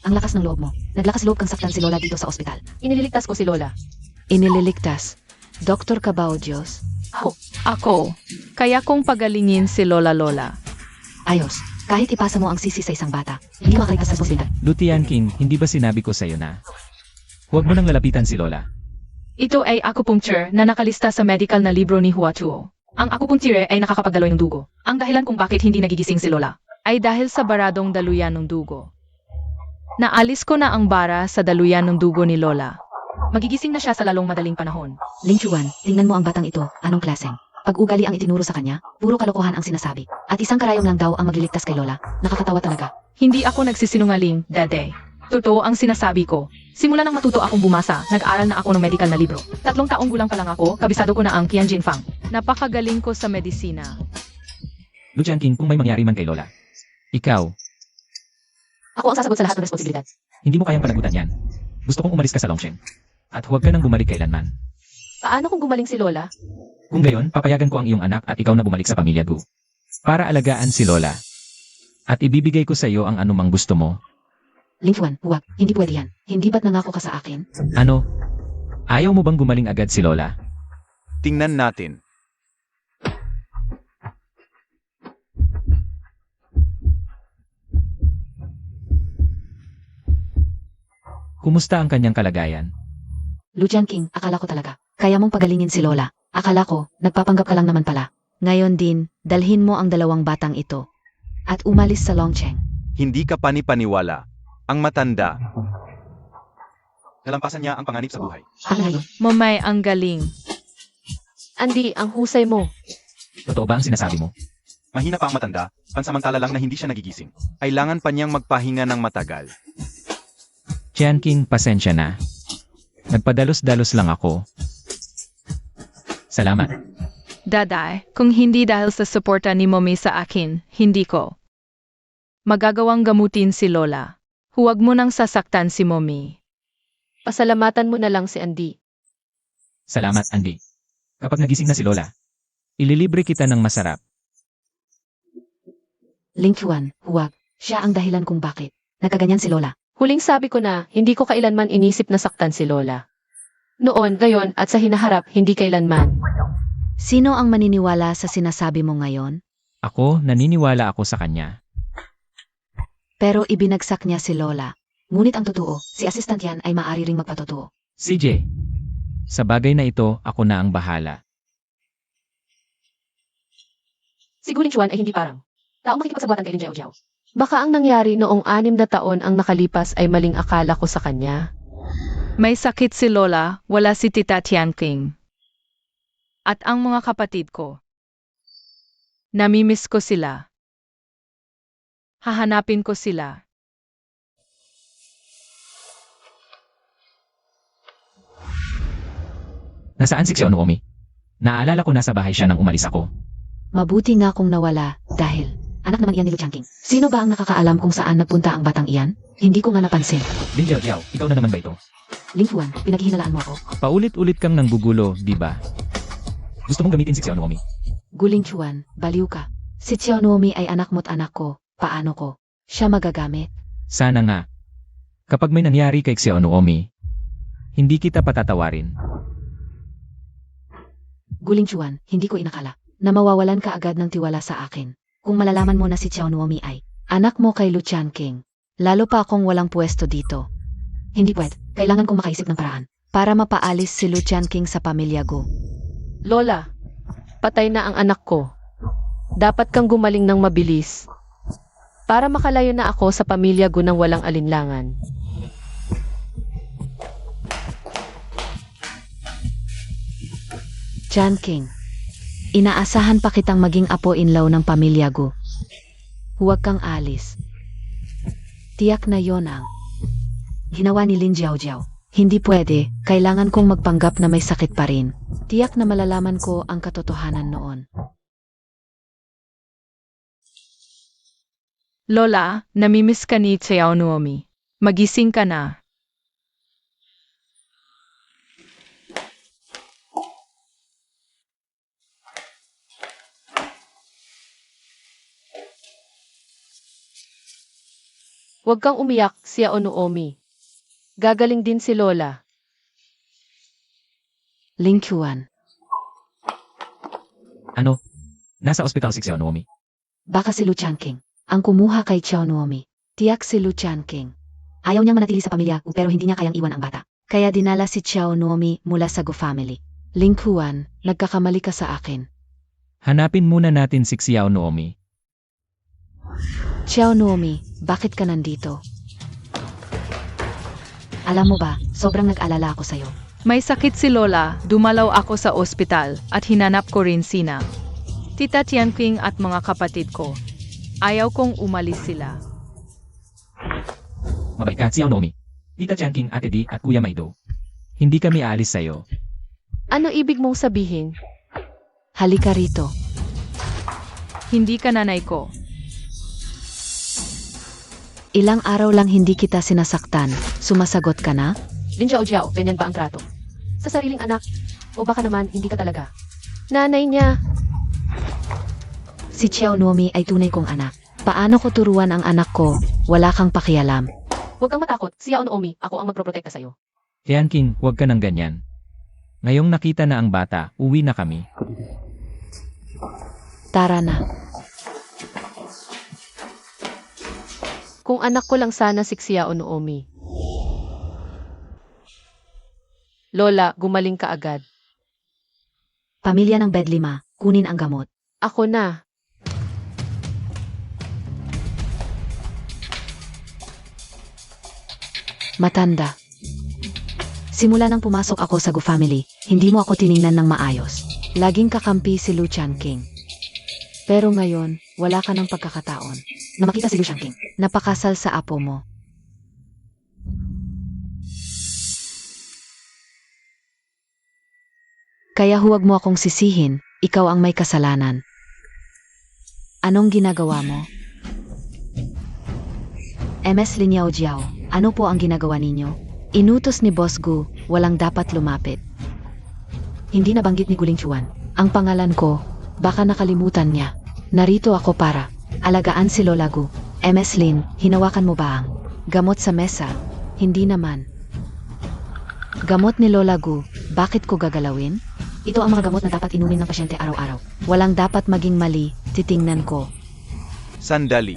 Ang lakas ng loob mo. Naglakas loob kang saktan si Lola dito sa ospital. Inililigtas ko si Lola. Inililigtas. Dr. Cabao Diyos. Ako. Kaya kong pagalingin si Lola Lola. Ayos. Kahit ipasa mo ang sisi sa isang bata, hindi makaligtas sa responsibilidad. Lu Tian King, hindi ba sinabi ko sa'yo na huwag mo nang lalapitan si Lola? Ito ay acupuncture na nakalista sa medical na libro ni Hua Tuo. Ang acupuncture ay nakakapagdaloy ng dugo. Ang dahilan kung bakit hindi nagigising si Lola ay dahil sa baradong daluyan ng dugo. Naalis ko na ang bara sa daluyan ng dugo ni Lola. Magigising na siya sa lalong madaling panahon. Ling Chuan, tingnan mo ang batang ito. Anong klaseng? Pag-ugali ang itinuro sa kanya, puro kalokohan ang sinasabi. At isang karayom lang daw ang magliligtas kay Lola. Nakakatawa talaga. Hindi ako nagsisinungaling, Dade. Totoo ang sinasabi ko. Simula nang matuto akong bumasa, nag-aral na ako ng medical na libro. 3 taong gulang pa lang ako, kabisado ko na ang Qianjin Fang. Napakagaling ko sa medisina. Lu Tian King, kung may mangyari man kay Lola, ikaw, Ako ang sasagot sa lahat ng responsibilidad. hindi mo kayang panagutan yan. Gusto kong umalis ka sa Longsheng. At huwag ka nang bumalik kailanman. Paano kung gumaling si Lola? Kung gayon, papayagan ko ang iyong anak at ikaw na bumalik sa pamilya Gu. Para alagaan si Lola. At ibibigay ko sa iyo ang anumang gusto mo. Ling Chuan, huwag. Hindi pwede yan. Hindi ba't nangako ka sa akin? Ano? Ayaw mo bang gumaling agad si Lola? Tingnan natin. Kumusta ang kanyang kalagayan? Lucian King, akala ko talaga. Kaya mong pagalingin si Lola. Akala ko, nagpapanggap ka lang naman pala. Ngayon din, dalhin mo ang 2 batang ito. At umalis sa Longcheng. Hindi ka pani-paniwala. Ang matanda. Nalampasan niya ang panganib sa buhay. Ano ngayon? Momay, ang galing. Andy, ang husay mo. Totoo ba ang sinasabi mo? Mahina pa ang matanda, pansamantala lang na hindi siya nagigising. Kailangan pa niyang magpahinga ng matagal. Tian King, pasensya na. Nagpadalos-dalos lang ako. Salamat. Daday, kung hindi dahil sa suporta ni Mommy sa akin, hindi ko magagawang gamutin si Lola. Huwag mo nang sasaktan si Mommy. Pasalamatan mo na lang si Andy. Salamat, Andy. Kapag nagising na si Lola, ililibre kita ng masarap. Ling Chuan, huwag. Siya ang dahilan kung bakit. Nagkaganyan si Lola. Huling sabi ko na, hindi ko kailanman inisip na saktan si Lola. Noon, ngayon, at sa hinaharap, hindi kailanman. Sino ang maniniwala sa sinasabi mo ngayon? Ako, naniniwala ako sa kanya. Pero ibinagsak niya si Lola. Ngunit ang totoo, si assistant yan ay maaari ring magpatotoo. CJ, sa bagay na ito, ako na ang bahala. Si Gu Lingchuan ay hindi parang taong makikipagsagwatan kay Lin Jiao Jiao. Baka ang nangyari noong 6 na taon ang nakalipas ay maling akala ko sa kanya. May sakit si Lola, wala si Tita Tianqing. At ang mga kapatid ko. Namimiss ko sila. Hahanapin ko sila. Nasaan si Xiaonomi? Naalala ko nasa bahay siya nang umalis ako. Mabuti nga kung nawala, dahil anak naman iyan ni Lu Changqing. Sino ba ang nakakaalam kung saan nagpunta ang batang iyan? Hindi ko nga napansin. Lin Jiao, ikaw na naman ba ito? Ling Chuan, pinaghihinalaan mo ako. Paulit-ulit kang nanggugulo, di ba? Gusto mong gamitin si Xiaonomi? Guling Chuan, baliw ka. Si Xiaonomi ay anak mo't anak ko. Paano ko siya magagamit? Sana nga. Kapag may nangyari kay Xiaonomi, hindi kita patatawarin. Guling Chuan, hindi ko inakala na mawawalan ka agad ng tiwala sa akin. Kung malalaman mo na si Xiaonomi ay anak mo kay Lu Changqing. Lalo pa akong walang pwesto dito. Hindi pwede. Kailangan kong makaisip ng paraan para mapaalis si Lu Changqing sa pamilya Gu. Lola, patay na ang anak ko. Dapat kang gumaling ng mabilis. Para makalayo na ako sa pamilya Gu ng walang alinlangan. Changqing, inaasahan pa kitang maging apo-inlaw ng pamilya Gu. Huwag kang alis. Tiyak na yon ang ginawa ni Lin Jiao. Hindi pwede, kailangan kong magpanggap na may sakit pa rin. Tiyak na malalaman ko ang katotohanan noon. Lola, namimiss ka ni Xiaonomi. Magising ka na. Huwag kang umiyak, Xiaonomi. Gagaling din si Lola. Ling Chuan, Ano? Nasa ospital si Xiaonomi. baka si Lu Changqing ang kumuha kay Xiaonomi. Tiyak si Lu Changqing. Ayaw niyang manatili sa pamilya pero hindi niya kayang iwan ang bata. Kaya dinala si Xiaonomi mula sa Gu family. Ling Chuan, nagkakamali ka sa akin. Hanapin muna natin si Xiaonomi. Xiaonomi, bakit ka nandito? Alam mo ba, sobrang nag-alala ako sa'yo. May sakit si Lola, dumalaw ako sa ospital at hinanap ko rin sina Tita Tianqing at mga kapatid ko. Ayaw kong umalis sila. Mabait ka, Xiaonomi. Tita Tianqing, Ate Di at Kuya Maido. Hindi kami aalis sa'yo. Ano ibig mong sabihin? Halika rito. Hindi ka nanay ko. Ilang araw lang hindi kita sinasaktan. Sumasagot ka na? Lin Jiao, ganyan ba ang trato? Sa sariling anak? O baka naman hindi ka talaga? Nanay niya. Si Xiaonomi ay tunay kong anak. Paano ko turuan ang anak ko? Wala kang pakialam. Huwag kang matakot, Xiaonomi. Ako ang magproprotekta sa'yo. Tianqing, huwag ka ng ganyan. Ngayong nakita na ang bata, uwi na kami. Tara na. Kung anak ko lang sana si Xiaonomi. Lola, gumaling ka agad. Pamilya ng bed 5, kunin ang gamot. Ako na. Matanda. Simula nang pumasok ako sa Gu family, hindi mo ako tiningnan ng maayos. Laging kakampi si Lu Changqing. Pero ngayon, wala ka ng pagkakataon na makita si Lu Changqing. Napakasal sa apo mo. Kaya huwag mo akong sisihin, ikaw ang may kasalanan. Anong ginagawa mo? MS Lin Jiao, ano po ang ginagawa ninyo? Inutos ni Boss Gu, walang dapat lumapit. Hindi nabanggit ni Guling Chuan ang pangalan ko, baka nakalimutan niya. Narito ako para alagaan si Lola Gu. MS Lin, hinawakan mo ba ang gamot sa mesa? Hindi naman. Gamot ni Lola Gu, bakit ko gagalawin? Ito ang mga gamot na dapat inumin ng pasyente araw-araw. Walang dapat maging mali, titingnan ko. Sandali.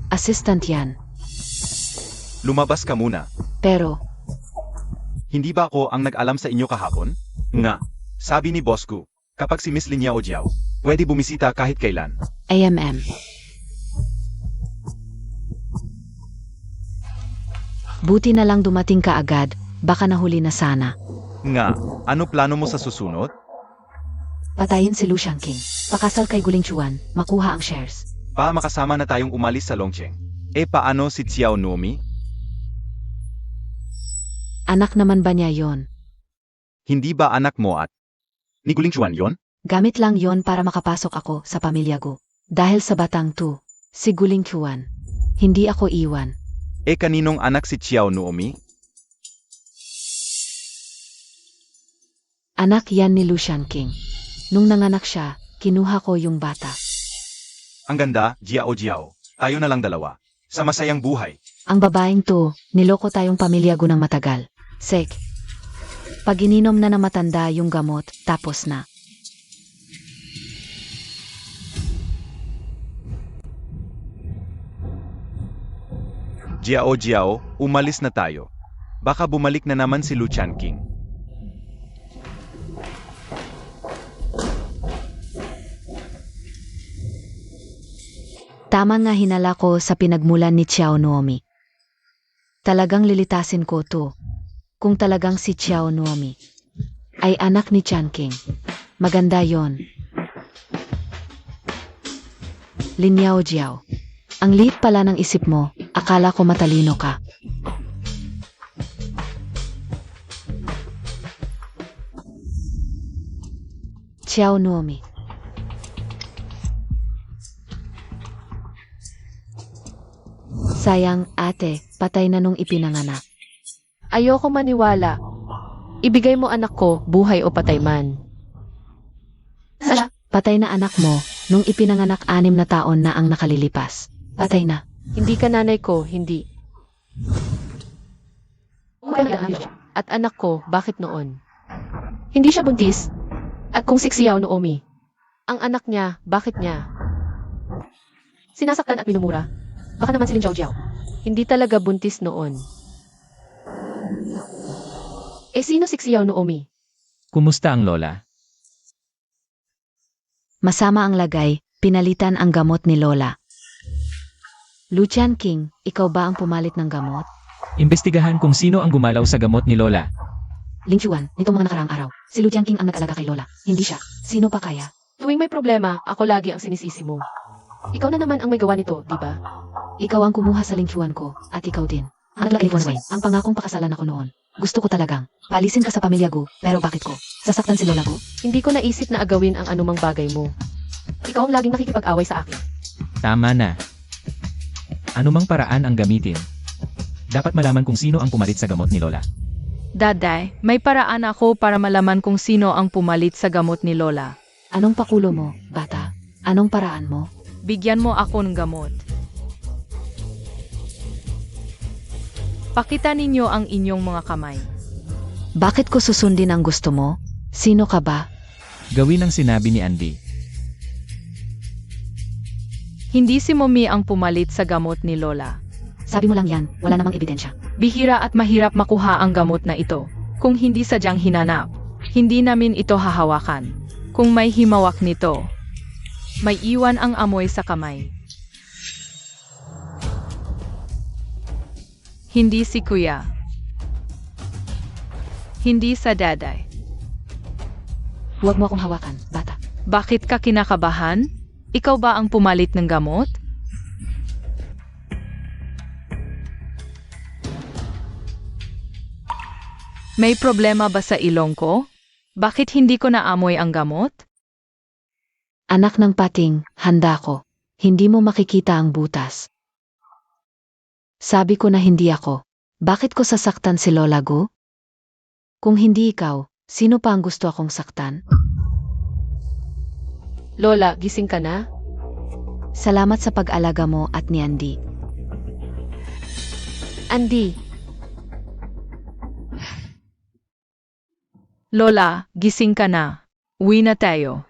Assistant yan. Lumabas ka muna. Pero, Hindi ba ako ang nag-alam sa inyo kahapon? Nga. Sabi ni Boss Gu, kapag si Miss Lin Jiao, pwede bumisita kahit kailan. AMM. Buti na lang dumating ka agad, baka nahuli na sana. Nga, ano plano mo sa susunod? Patayin si Lu Xiangqing. Pakasal kay Guling Chuan, makuha ang shares. Makasama na tayong umalis sa Longcheng. Paano si Xiao Nuomi? Anak naman ba niya yon? Hindi ba anak mo at ni Guling Chuan yon? Gamit lang yon para makapasok ako sa pamilya Gu. Dahil sa batang tu, si Guling Chuan. Hindi ako iwan. Kaninong anak si Xiao Nuomi? Anak yan ni Lu Xiangqing. Nung nanganak siya, kinuha ko yung bata. Ang ganda, Jiao. Tayo na lang dalawa. Sa masayang buhay. Ang babaeng to, niloko tayong pamilya Gu ng matagal. Sek. Pag ininom na ng matanda yung gamot, tapos na. Jiao, umalis na tayo. Baka bumalik na naman si Lu Qianqing. Tama nga hinala ko sa pinagmulan ni Xiao Nuomi. Talagang lilitasin ko to. Kung talagang si Xiao Nuomi ay anak ni Qianqing, maganda yon. Lin Yao Jiao, ang liit pala ng isip mo, akala ko matalino ka. Xiao Nuomi. Sayang, ate, patay na nung ipinanganak. Ayoko maniwala. Ibigay mo anak ko, buhay o patay man. Patay na anak mo, nung ipinanganak 6 na taon na ang nakalilipas. Patay na. Hindi ka nanay ko, hindi. At anak ko, bakit noon? Hindi siya buntis. At kung si Xiao Nuomi, ang anak niya, bakit niya? Sinasaktan at minumura. Baka naman si Lin Jiao. Hindi talaga buntis noon. Sino si Xiao Nuomi? Kumusta ang lola? Masama ang lagay, pinalitan ang gamot ni Lola. Lu Qianqing, ikaw ba ang pumalit ng gamot? Imbestigahan kung sino ang gumalaw sa gamot ni lola. Ling Chuan, nitong mga nakaraang araw, si Lu Qianqing ang nag-alaga kay Lola. Hindi siya. Sino pa kaya? Tuwing may problema, ako lagi ang sinisisi mo. Ikaw na naman ang may gawa nito, di ba? Ikaw ang kumuha sa Ling Chuan ko, at ikaw din. Ang naglagay ang pangakong pakasalan ako noon. Gusto ko talagang, palisin ka sa pamilya Gu, pero bakit ko? Sasaktan si Lola Gu? Hindi ko naisip na agawin ang anumang bagay mo. Ikaw ang laging nakikipag-away sa akin. Tama na. Anumang paraan ang gamitin. Dapat malaman kung sino ang pumalit sa gamot ni lola. Daday, may paraan ako para malaman kung sino ang pumalit sa gamot ni Lola. Anong pakulo mo, bata? Anong paraan mo? Bigyan mo ako ng gamot. Pakita ninyo ang inyong mga kamay. Bakit ko susundin ang gusto mo? Sino ka ba? Gawin ang sinabi ni Andy. Hindi si Mommy ang pumalit sa gamot ni Lola. Sabi mo lang yan, wala namang ebidensya. Bihira at mahirap makuha ang gamot na ito. Kung hindi sadyang hinanap, hindi namin ito hahawakan. Kung may himawak nito, may iwan ang amoy sa kamay. Hindi si Kuya. Hindi sa daday. Huwag mo akong hawakan, bata. Bakit ka kinakabahan? Ikaw ba ang pumalit ng gamot? May problema ba sa ilong ko? Bakit hindi ko naamoy ang gamot? Anak ng pating, handa ko. Hindi mo makikita ang butas. Sabi ko na hindi ako. Bakit ko sasaktan si Lola Gu? Kung hindi ikaw, sino pa ang gusto akong saktan? Lola, gising ka na? Salamat sa pag-alaga mo at ni Andy. Andy, Lola, gising ka na. Uwi na tayo.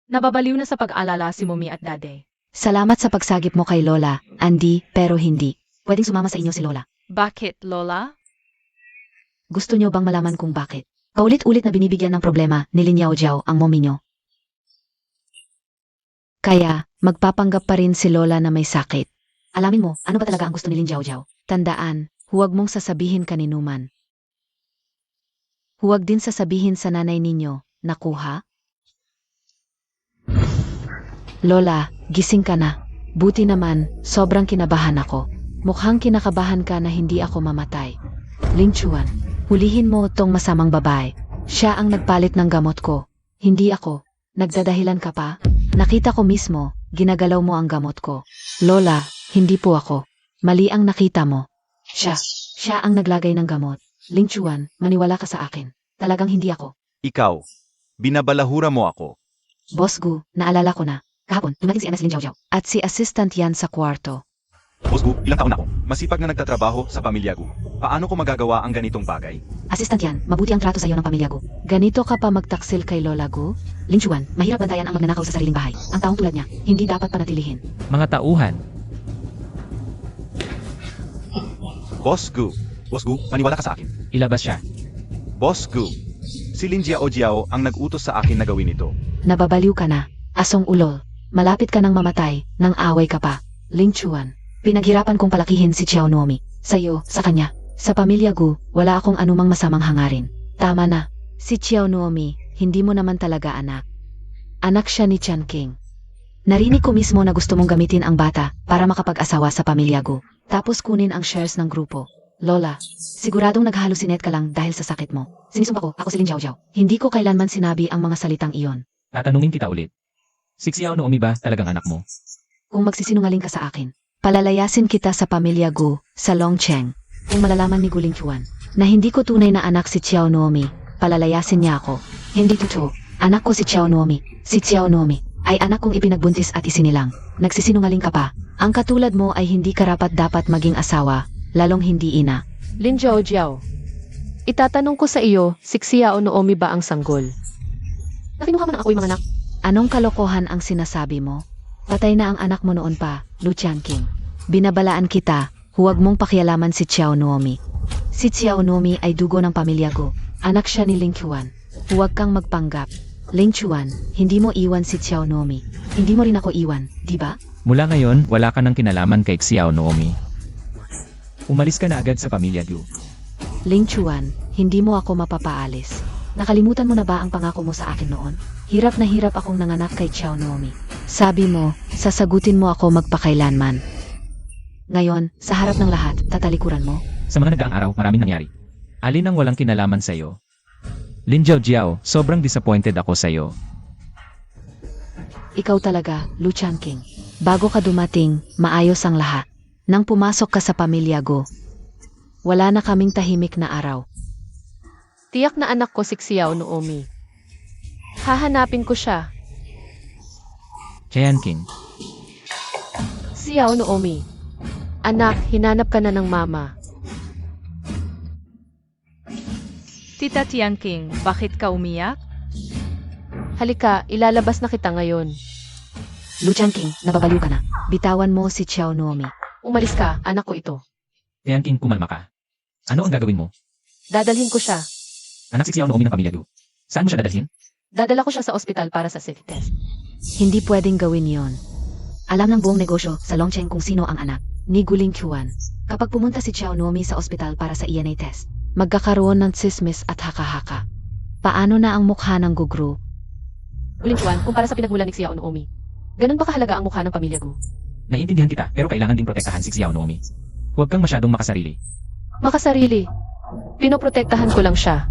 Nababaliw na sa pag-alala si Mommy at Daddy. Salamat sa pagsagip mo kay Lola, Andy, pero hindi. Pwedeng sumama sa inyo si Lola. Bakit, Lola? Gusto nyo bang malaman kung bakit? Paulit-ulit na binibigyan ng problema ni Lin Yao Jiao ang mommy nyo. Kaya, magpapanggap pa rin si Lola na may sakit. Alamin mo, ano ba talaga ang gusto ni Lin Yao Jiao? Tandaan, Huwag mong sasabihin kaninuman. Huwag din sasabihin sa nanay ninyo, nakuha? Lola, gising ka na. Buti naman, sobrang kinabahan ako. Mukhang kinakabahan ka na hindi ako mamatay. Ling Chuan, hulihin mo tong masamang babae. Siya ang nagpalit ng gamot ko. Hindi ako. Nagdadahilan ka pa? Nakita ko mismo, ginagalaw mo ang gamot ko. Lola, hindi po ako. Mali ang nakita mo. Siya ang naglagay ng gamot. Ling Chuan, maniwala ka sa akin. Talagang hindi ako. Ikaw, binabalahura mo ako. Boss Gu, naalala ko na. Kahapon, dumating si Ms. Lin Jiao at si assistant yan sa kwarto. Boss Gu, ilang taon na ako. Masipag na nagtatrabaho sa pamilya Gu. Paano ko magagawa ang ganitong bagay? Assistant yan, mabuti ang trato sa iyo ng pamilya Gu. Ganito ka pa magtaksil kay Lola Gu? Ling Chuan, mahirap bantayan ang magnanakaw sa sariling bahay. Ang taong tulad niya, hindi dapat panatilihin. Mga tauhan. Boss Gu, maniwala ka sa akin. Ilabas siya. Boss Gu, si Lin Jiao ang nag-utos sa akin na gawin ito. Nababaliw ka na, asong ulol. Malapit ka nang mamatay, nang away ka pa. Ling Chuan, pinaghirapan kong palakihin si Xiao Nuomi. Sa'yo, sa kanya. Sa pamilya Gu, wala akong anumang masamang hangarin. Tama na. Si Xiao Nuomi, hindi mo naman talaga anak. Anak siya ni Chan King. Narinig ko mismo na gusto mong gamitin ang bata para makapag-asawa sa pamilya Gu. Tapos kunin ang shares ng grupo. Lola, siguradong naghalusinet ka lang dahil sa sakit mo. Sinisumpa ko, ako si Lin Jiao. Hindi ko kailanman sinabi ang mga salitang iyon. Tatanungin kita ulit. Si Xiao Nuomi ba talagang anak mo? Kung magsisinungaling ka sa akin, palalayasin kita sa pamilya Gu, sa Longcheng. Kung malalaman ni Gu Lingchuan na hindi ko tunay na anak si Xiao Nuomi, palalayasin niya ako. Hindi totoo. Anak ko si Xiao Nuomi. Si Xiao Nuomi ay anak kong ipinagbuntis at isinilang. Nagsisinungaling ka pa. Ang katulad mo ay hindi karapat-dapat maging asawa, lalong hindi ina. Lin Jiao, itatanong ko sa iyo, si Xiao Nuomi ba ang sanggol? Nakinuha mo ng ako'y mga anak. Anong kalokohan ang sinasabi mo? Patay na ang anak mo noon pa, Lu Chanqing. Binabalaan kita, huwag mong pakialaman si Xiao Nuomi. Si Xiao Nuomi ay dugo ng pamilya Gu. Anak siya ni Ling Chuan. Huwag kang magpanggap. Ling Chuan, hindi mo iwan si Xiao Nuomi. Hindi mo rin ako iwan, di ba? Mula ngayon, wala ka ng kinalaman kay Xiao Nuomi. Umalis ka na agad sa pamilya Gu. Ling Chuan, hindi mo ako mapapaalis. Nakalimutan mo na ba ang pangako mo sa akin noon? Hirap na hirap akong nanganak kay Xiao Nuomi. Sabi mo, sasagutin mo ako magpakailanman. Ngayon, sa harap ng lahat, tatalikuran mo? Sa mga nagdaang araw, maraming nangyari. Alin ang walang kinalaman sa'yo? Lin Jiao, sobrang disappointed ako sa'yo. Ikaw talaga, Lu Chanqing. Bago ka dumating, maayos ang lahat. Nang pumasok ka sa pamilya Gu, wala na kaming tahimik na araw. Tiyak na anak ko si Xiao Nuomi. Hahanapin ko siya. Jianqing, Xiao Nuomi. Anak, hinanap ka na ng mama. Tita Tiangking, bakit ka umiyak? Halika, ilalabas na kita ngayon. Lu Chanqing, nababaliw ka na. Bitawan mo si Xiao Nuomi. Umalis ka, anak ko ito. Jianqing, kumalma ka. Ano ang gagawin mo? Dadalhin ko siya. Anak si Xiao Nuomi ng pamilya Gu. Saan mo siya dadalhin? Dadala ko siya sa ospital para sa safety test. Hindi pwedeng gawin yon. Alam ng buong negosyo sa Longcheng kung sino ang anak ni Gu Lingchuan. Kapag pumunta si Xiao Nuomi sa ospital para sa ENA test, magkakaroon ng tsismis at haka-haka. Paano na ang mukha ng Gugru? Gu Lingchuan, kumpara sa pinagmulan ni Xiao Nuomi. Ganun ba kahalaga ang mukha ng pamilya Gu? Naiintindihan kita, pero kailangan din protektahan si Xiao Nuomi. Huwag kang masyadong makasarili. Makasarili. Pinoprotektahan ko lang siya.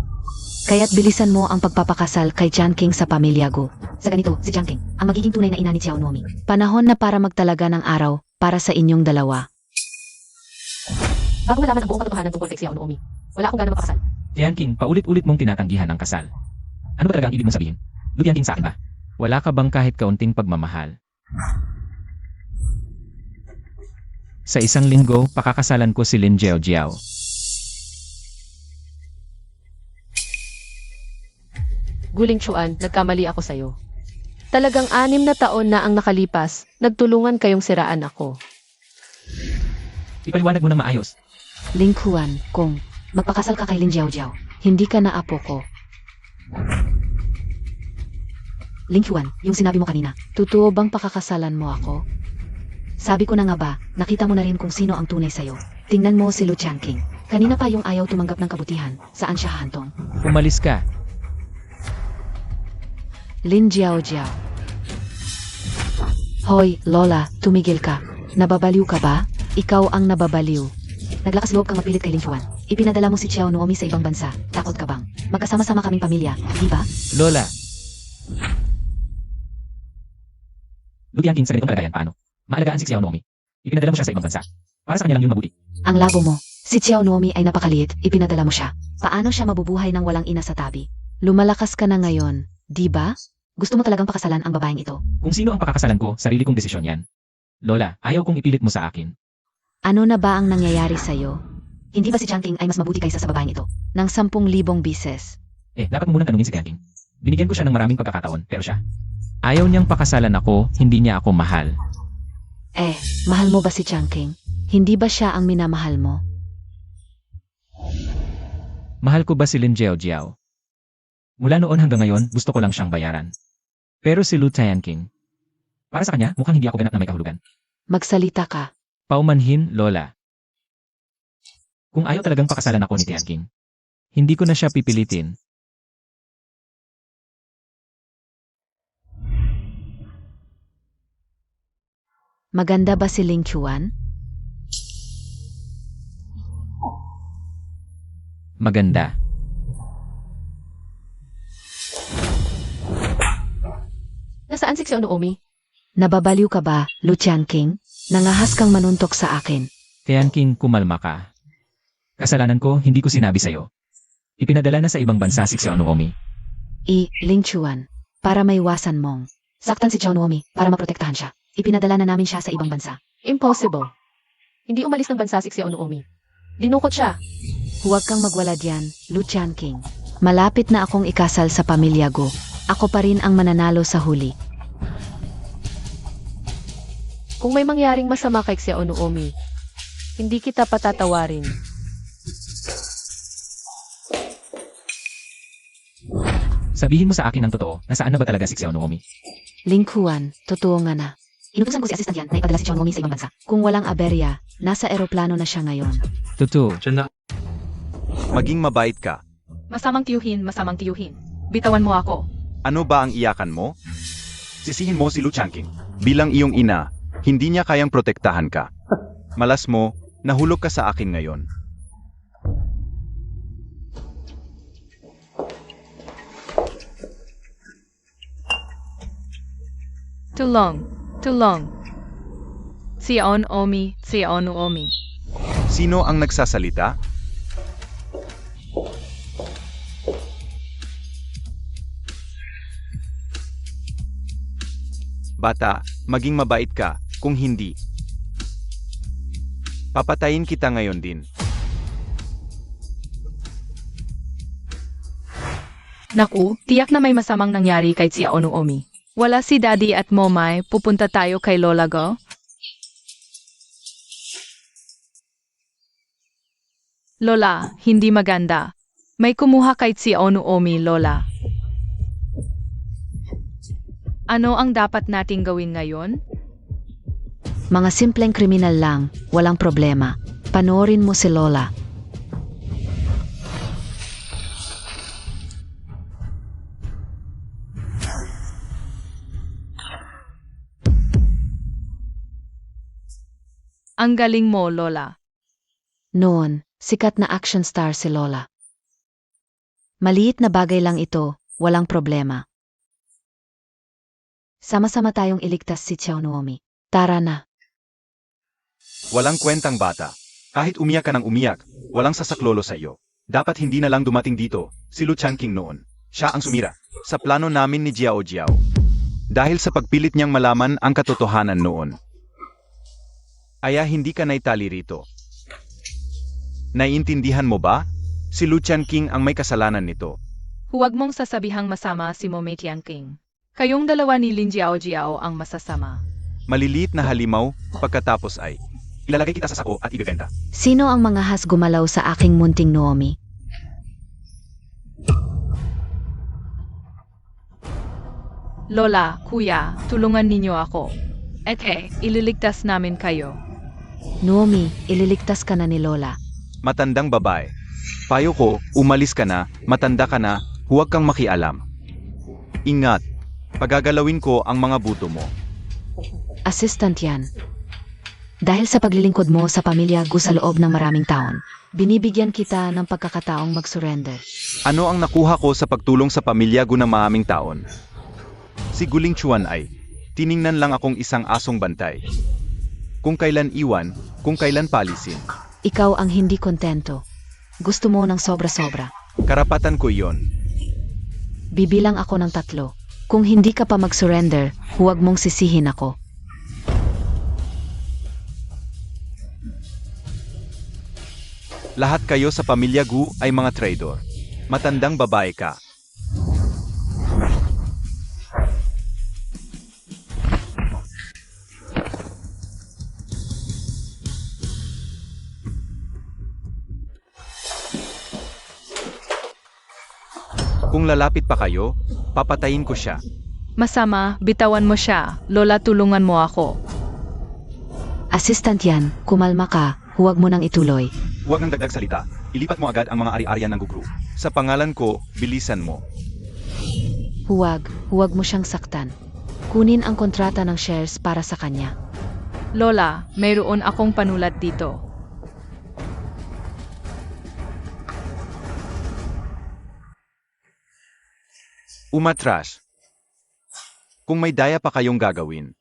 Kaya't bilisan mo ang pagpapakasal kay Jianqing sa pamilya Gu. Sa ganito, si Jianqing, ang magiging tunay na ina ni Xiao Nuomi. Panahon na para magtalaga ng araw para sa inyong dalawa. Bago malaman ang buong katotohanan tungkol kay Xiao Nuomi, wala akong gana magpakasal. Jianqing, paulit-ulit mong tinatanggihan ang kasal. Ano ba talaga ang ibig mong sabihin? Lu Jianqing, sa akin ba? Wala ka bang kahit kaunting pagmamahal? Sa isang linggo, pakakasalan ko si Lin Jiao. Gu Lingchuan, nagkamali ako sa'yo. Talagang 6 na taon na ang nakalipas, nagtulungan kayong siraan ako. Ipaliwanag mo na maayos. Ling Kuan, kung magpakasal ka kay Lin Jiao, hindi ka na apo ko. Ling Kuan, yung sinabi mo kanina, totoo bang pakakasalan mo ako? Sabi ko na nga ba, nakita mo na rin kung sino ang tunay sa'yo. Tingnan mo si Lu Changking. Kanina pa yung ayaw tumanggap ng kabutihan. Saan siya hahantong? Umalis ka. Lin Jiao. Hoy, Lola, tumigil ka. Nababaliw ka ba? Ikaw ang nababaliw. Naglakas loob kang mapilit kay Ling Chuan. Ipinadala mo si Xiao Nuomi sa ibang bansa. Takot ka bang? Magkasama-sama kaming pamilya, di ba? Lola. Lu Tianqing, sa ganitong kalagayan, paano? Maalagaan si Xiao Nomi. Ipinadala mo siya sa ibang bansa. Para sa kanya lang yung mabuti. Ang labo mo. Si Xiao Nuomi ay napakaliit, ipinadala mo siya. Paano siya mabubuhay nang walang ina sa tabi? Lumalakas ka na ngayon, di ba? Gusto mo talagang pakasalan ang babaeng ito? Kung sino ang pakakasalan ko, sarili kong desisyon yan. Lola, ayaw kong ipilit mo sa akin. Ano na ba ang nangyayari sa'yo? Hindi ba si Changking ay mas mabuti kaysa sa babaeng ito? Nang 10,000 bises. Dapat mo munang tanungin si Tianqing. Binigyan ko siya ng maraming pagkakataon, pero siya. Ayaw niyang pakasalan ako, hindi niya ako mahal. Mahal mo ba si Changking? Hindi ba siya ang minamahal mo? Mahal ko ba si Lin Jiao? Mula noon hanggang ngayon, gusto ko lang siyang bayaran. Pero si Lu Tianqing, para sa kanya, mukhang hindi ako ganap na may kahulugan. Magsalita ka. Paumanhin, Lola. Kung ayaw talagang pakasalan ako ni Tianqing, hindi ko na siya pipilitin. Maganda ba si Ling Chuan? Maganda. Nasaan si Xiao Nuomi? Nababaliw ka ba, Lu Changking? Nangahas kang manuntok sa akin. Tianqing, kumalma ka. Kasalanan ko, hindi ko sinabi sa'yo. Ipinadala na sa ibang bansa si Xiao Nuomi. Ling Chuan, para maiwasan mong saktan si Xiao Nuomi para maprotektahan siya. Ipinadala na namin siya sa ibang bansa. Impossible. Hindi umalis ng bansa si Xiao Nuomi. Dinukot siya. Huwag kang magwala diyan, Lu Changking. Malapit na akong ikasal sa pamilya Go. Ako pa rin ang mananalo sa huli. Kung may mangyaring masama kay Xiao Nuomi, hindi kita patatawarin. Sabihin mo sa akin ang totoo, nasaan na ba talaga si Xiao Nuomi? Ling Chuan, totoo nga na. Inutusan ko si assistant yan na ipadala si Xiao Nuomi sa ibang bansa. Kung walang aberya, nasa eroplano na siya ngayon. Totoo. Maging mabait ka. Masamang tiyuhin. Bitawan mo ako. Ano ba ang iyakan mo? Sisihin mo si Lu Changking. Bilang iyong ina, hindi niya kayang protektahan ka. Malas mo, nahulog ka sa akin ngayon. Tulong. Xiao Nuomi. Sino ang nagsasalita? Bata, maging mabait ka, kung hindi. Papatayin kita ngayon din. Naku, tiyak na may masamang nangyari kay Xiao Nuomi. Wala si Daddy at Momay, pupunta tayo kay Lola Go. Lola, hindi maganda. May kumuha kay Xiao Nuomi, Lola. Ano ang dapat nating gawin ngayon? Mga simpleng kriminal lang, walang problema. Panoorin mo si Lola. Ang galing mo, Lola. Noon, sikat na action star si Lola. Maliit na bagay lang ito, walang problema. Sama-sama tayong iligtas si Xiao Nuomi. Tara na. Walang kwentang bata. Kahit umiyak ka ng umiyak, walang sasaklolo sa iyo. Dapat hindi na lang dumating dito, si Lu Changking noon. Siya ang sumira sa plano namin ni Jiao. Dahil sa pagpilit niyang malaman ang katotohanan noon. Aya hindi ka naitali rito. Naiintindihan mo ba? Si Lu Changking ang may kasalanan nito. Huwag mong sasabihang masama si Momay Tianqing. Kayong dalawa ni Lin Jiao ang masasama. Maliliit na halimaw, pagkatapos ay ilalagay kita sa sako at ibebenta. Sino ang mga has gumalaw sa aking munting Nuomi? Lola, kuya, tulungan ninyo ako. ililigtas namin kayo. Noomi, ililigtas ka na ni Lola. Matandang babae. Payo ko, umalis ka na, matanda ka na, huwag kang makialam. Ingat, pagagalawin ko ang mga buto mo. Assistant yan. Dahil sa paglilingkod mo sa pamilya Gu sa loob ng maraming taon, binibigyan kita ng pagkakataong mag-surrender. Ano ang nakuha ko sa pagtulong sa pamilya Gu ng maraming taon? Si Guling Chuan ay, tiningnan lang akong isang asong bantay. Kung kailan iwan, kung kailan palisin. Ikaw ang hindi kontento. Gusto mo ng sobra-sobra. Karapatan ko iyon. Bibilang ako ng 3. Kung hindi ka pa mag-surrender, huwag mong sisihin ako. Lahat kayo sa pamilya Gu ay mga traidor. Matandang babae ka. Kung lalapit pa kayo, papatayin ko siya. Masama, bitawan mo siya. Lola, tulungan mo ako. Assistant yan, kumalma ka, huwag mo nang ituloy. Huwag ang dagdag salita. Ilipat mo agad ang mga ari-arian ng Gu. Sa pangalan ko, bilisan mo. Huwag mo siyang saktan. Kunin ang kontrata ng shares para sa kanya. Lola, mayroon akong panulat dito. Umatras. Kung may daya pa kayong gagawin,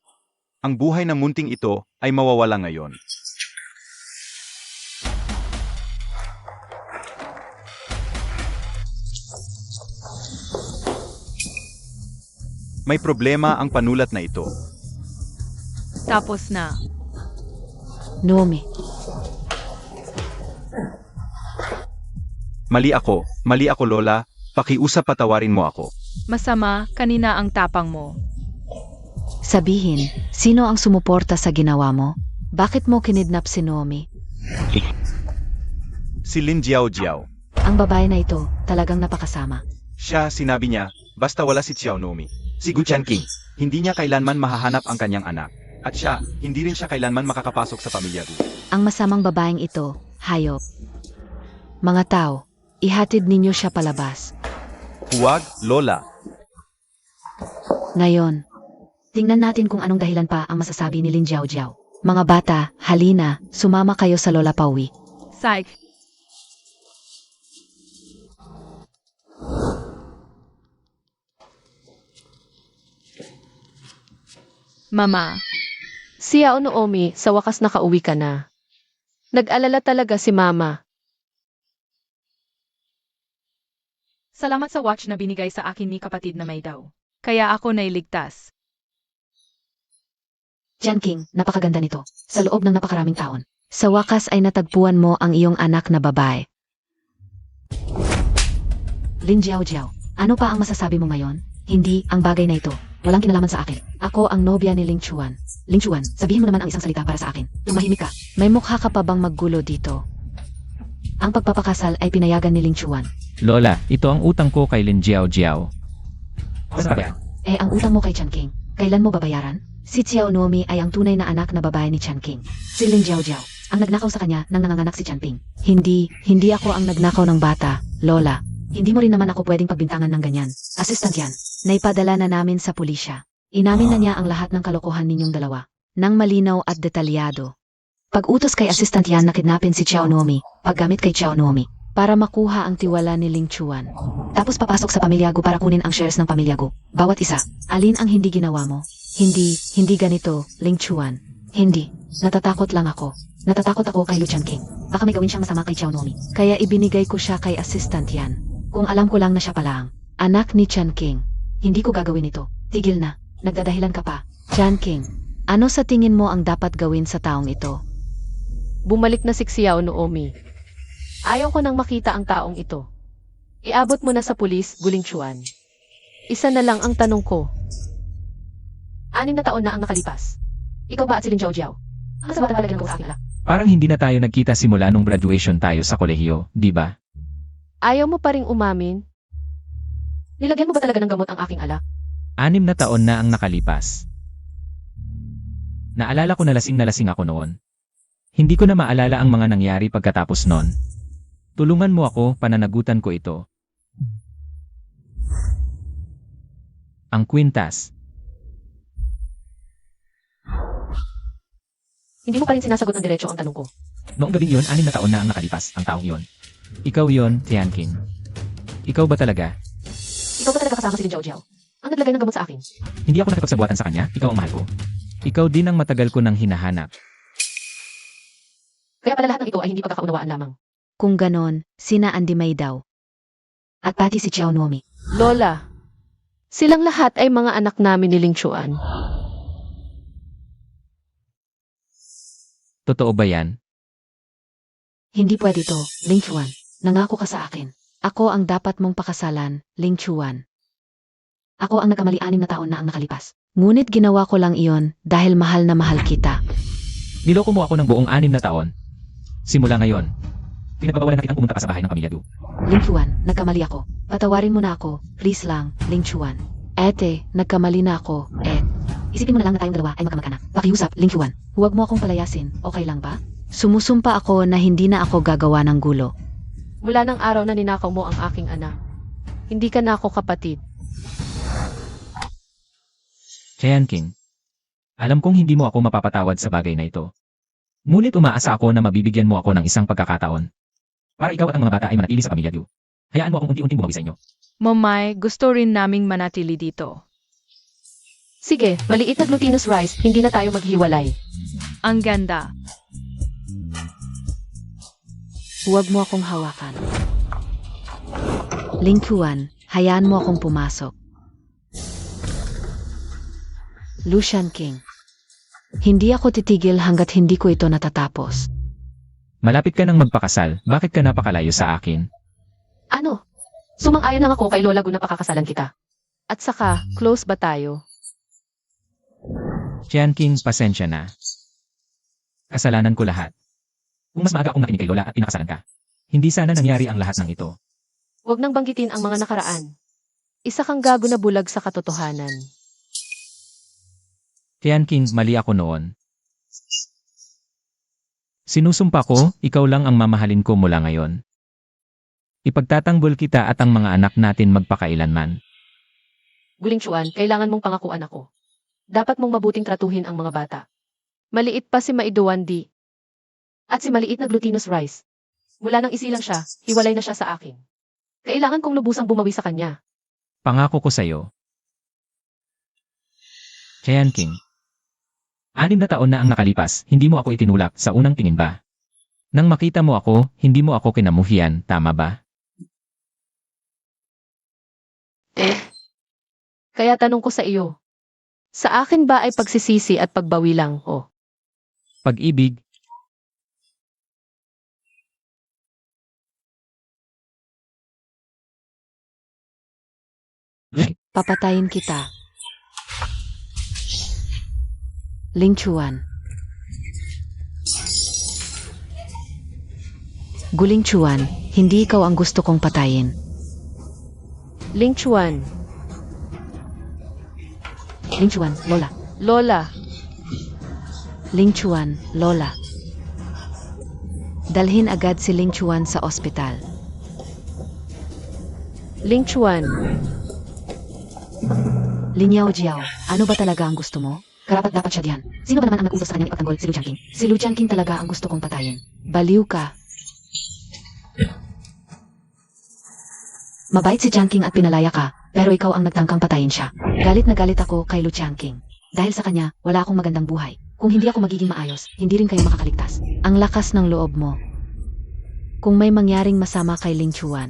ang buhay ng munting ito ay mawawala ngayon. May problema ang panulat na ito. Tapos na. Noomi, Mali ako Lola, pakiusap patawarin mo ako. Masama, kanina ang tapang mo. sabihin, sino ang sumuporta sa ginawa mo? Bakit mo kinidnap si Noomi? Si Lin Jiao Jiao. Ang babae na ito, talagang napakasama. Siya, sinabi niya, basta wala si Xiao Nomi. Si Gu Chanqing, hindi niya kailanman mahahanap ang kanyang anak. At siya, hindi rin siya kailanman makakapasok sa pamilya Gu. Ang masamang babaeng ito, hayop. Mga tao, ihatid ninyo siya palabas. Huwag, Lola. Ngayon, tingnan natin kung anong dahilan pa ang masasabi ni Lin Jiao Jiao. Mga bata, halina, sumama kayo sa Lola Pauwi. Psych. Mama, Siya Noomi, sa wakas nakauwi ka na. Nag-alala talaga si Mama. salamat sa watch na binigay sa akin ni kapatid na may daw. Kaya ako nailigtas. Chanqing, napakaganda nito. Sa loob ng napakaraming taon. Sa wakas ay natagpuan mo ang iyong anak na babae. Lin Jiao Jiao, ano pa ang masasabi mo ngayon? Hindi, ang bagay na ito. Walang kinalaman sa akin. Ako ang nobya ni Ling Chuan. Ling Chuan, sabihin mo naman ang isang salita para sa akin. Tumahimik ka. May mukha ka pa bang maggulo dito? Ang pagpapakasal ay pinayagan ni Ling Chuan. Lola, ito ang utang ko kay Lin Jiao Jiao. Basta ba? Ang utang mo kay Chanqing, kailan mo babayaran? Si Xiao Noomi ay ang tunay na anak na babae ni Chanqing. Si Lin Jiao Jiao, ang nagnakaw sa kanya nang nanganganak si Chanping. Hindi ako ang nagnakaw ng bata, Lola. Hindi mo rin naman ako pwedeng pagbintangan ng ganyan. Assistant yan. Naipadala na namin sa pulisya. Inamin na niya ang lahat ng kalokohan ninyong dalawa. Nang malinaw at detalyado. Pag-utos kay Assistant yan na kidnapin si Xiao Noomi, paggamit kay Xiao Noomi, para makuha ang tiwala ni Ling Chuan. Tapos papasok sa pamilya Gu para kunin ang shares ng pamilya Gu. Bawat isa. Alin ang hindi ginawa mo? Hindi ganito, Ling Chuan. Hindi. Natatakot lang ako. Natatakot ako kay Lu Chanqing. Baka may gawin siyang masama kay Xiao Noomi. Kaya ibinigay ko siya kay Assistant yan. Kung alam ko lang na siya pala ang anak ni Chanqing. Hindi ko gagawin ito. Tigil na. Nagdadahilan ka pa. Chanqing, ano sa tingin mo ang dapat gawin sa taong ito? Bumalik na si Xiao Noomi. Ayaw ko nang makita ang taong ito. Iabot mo na sa pulis, Guling Chuan. Isa na lang ang tanong ko. 6 na taon na ang nakalipas. Ikaw ba at si Lin Jiao Jiao? Ang kasama talaga ng sa akin. Parang hindi na tayo nagkita simula nung graduation tayo sa kolehiyo, di ba? Ayaw mo pa ring umamin? Nilagyan mo ba talaga ng gamot ang aking alak? 6 na taon na ang nakalipas. Naalala ko na lasing ako noon. Hindi ko na maalala ang mga nangyari pagkatapos noon. Tulungan mo ako, pananagutan ko ito. Ang kwintas. Hindi mo pa rin sinasagot ng diretso ang tanong ko. Noong gabing yun, 6 na taon na ang nakalipas, ang taong yun. Ikaw yon, Tianqing. Ikaw ba talaga? Ikaw ba talaga kasama si Lin Jiao? Ang naglagay ng gamot sa akin. Hindi ako nakipagsabuatan sa kanya, ikaw ang mahal ko. Ikaw din ang matagal ko nang hinahanap. Kaya pala lahat ng ito ay hindi pagkakaunawaan lamang. Kung ganon, sina Andy May daw. At pati si Xiao Nomi. Lola, silang lahat ay mga anak namin ni Ling Chuan. Totoo ba yan? Hindi pwede to, Ling Chuan. Nangako ka sa akin. Ako ang dapat mong pakasalan, Ling Chuan. Ako ang nagkamali 6 na taon na ang nakalipas. Ngunit ginawa ko lang iyon dahil mahal na mahal kita. Niloko mo ako ng buong 6 na taon. Simula ngayon, pinagbabawalan na kitang pumunta pa sa bahay ng pamilya Du. Ling Chuan, nagkamali ako. Patawarin mo na ako, please lang, Ling Chuan. Ete, nagkamali na ako, Isipin mo na lang na tayong dalawa ay magkamag-anak. Pakiusap, Ling Chuan. Huwag mo akong palayasin, okay lang ba? Sumusumpa ako na hindi na ako gagawa ng gulo. Mula ng araw na ninakaw mo ang aking anak, hindi ka na ako kapatid. Tianqing. Alam kong hindi mo ako mapapatawad sa bagay na ito. Ngunit umaasa ako na mabibigyan mo ako ng isang pagkakataon. Para ikaw at ang mga bata ay manatili sa pamilya Du. Hayaan mo akong unti-unting bumawi sa inyo. Momay, gusto rin naming manatili dito. Sige, maliit na glutinous rice, hindi na tayo maghiwalay. Ang ganda. Huwag mo akong hawakan. Ling Chuan, hayaan mo akong pumasok. Lucian King. Hindi ako titigil hanggat hindi ko ito natatapos. Malapit ka nang magpakasal, bakit ka napakalayo sa akin? Ano? Sumang-ayon lang ako kay Lola Gu na pakakasalan kita. At saka, close ba tayo? Tianqing, pasensya na. Kasalanan ko lahat. Kung mas maaga akong nakinig kay Lola at pinakasalan ka, hindi sana nangyari ang lahat ng ito. Huwag nang banggitin ang mga nakaraan. Isa kang gago na bulag sa katotohanan. Tianqing, mali ako noon. Sinusumpa ko, ikaw lang ang mamahalin ko mula ngayon. Ipagtatanggol kita at ang mga anak natin magpakailanman. Guling Chuan, kailangan mong pangakuan ako. Dapat mong mabuting tratuhin ang mga bata. Maliit pa si Maiduan Di. At si maliit na glutinous rice. Mula nang isilang siya, hiwalay na siya sa akin. Kailangan kong lubusang bumawi sa kanya. Pangako ko sa'yo. Tianqing. 6 na taon na ang nakalipas, hindi mo ako itinulak sa unang tingin ba? Nang makita mo ako, hindi mo ako kinamuhian, tama ba? Kaya tanong ko sa iyo. Sa akin ba ay pagsisisi at pagbawi lang o? Pag-ibig, Papatayin kita. Ling Chuan. Guling Chuan, hindi ikaw ang gusto kong patayin. Ling Chuan, Ling Chuan, Lola. Lola, Ling Chuan, Lola. Dalhin agad si Ling Chuan sa ospital. Ling Chuan, Lin Yao Jiao, ano ba talaga ang gusto mo? Karapat dapat siya diyan. Sino ba naman ang nag-utos sa kanyang ipagtanggol si Lu Jianqing? Si Lu Jianqing talaga ang gusto kong patayin. Baliw ka. Mabait si Jianqing at pinalaya ka, pero ikaw ang nagtangkang patayin siya. Galit na galit ako kay Lu Jianqing. Dahil sa kanya, wala akong magandang buhay. Kung hindi ako magiging maayos, hindi rin kayo makakaligtas. Ang lakas ng loob mo. Kung may mangyaring masama kay Ling Chuan.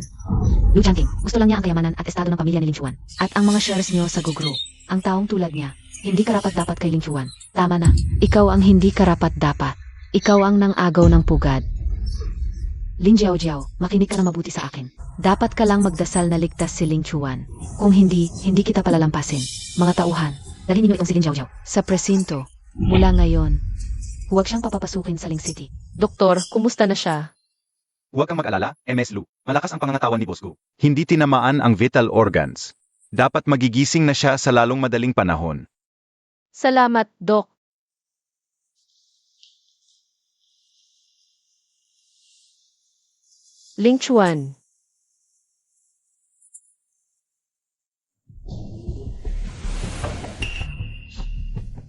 Lu Jianqing, gusto lang niya ang kayamanan at estado ng pamilya ni Ling Chuan. At ang mga shares niyo sa Gugru. Ang taong tulad niya, hindi karapat-dapat kay Ling Chuan. Tama na. Ikaw ang hindi karapat-dapat. Ikaw ang nang-agaw ng pugad. Lin Jiao Jiao, makinig ka na mabuti sa akin. Dapat ka lang magdasal na ligtas si Ling Chuan. Kung hindi, hindi kita palalampasin. Mga tauhan, dalhin ninyo itong si Lin Jiao Jiao sa presinto. Mula ngayon, huwag siyang papapasukin sa Ling City. Doktor, kumusta na siya? Huwag kang mag-alala, MS Lu. Malakas ang pangangatawan ni Boss Gu. Hindi tinamaan ang vital organs. Dapat magigising na siya sa lalong madaling panahon. Salamat, Doc. Ling Chuan.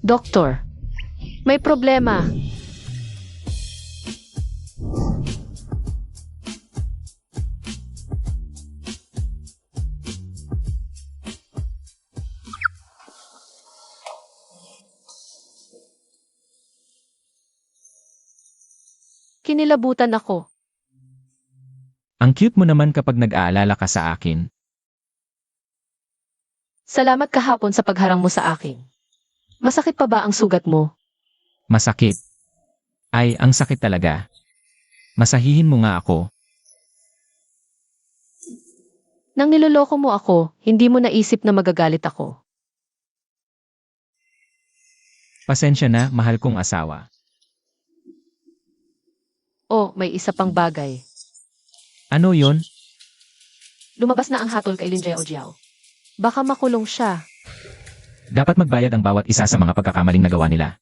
Doktor, may problema. Kinilabutan ako. Ang cute mo naman kapag nag-aalala ka sa akin. Salamat kahapon sa pagharang mo sa akin. Masakit pa ba ang sugat mo? Masakit. Ay, ang sakit talaga. Masahihin mo nga ako. Nang niloloko mo ako, hindi mo naisip na magagalit ako. Pasensya na, mahal kong asawa. Oh, may isa pang bagay. Ano yon? Lumabas na ang hatol kay Lin Jiao. Baka makulong siya. Dapat magbayad ang bawat isa sa mga pagkakamaling nagawa nila.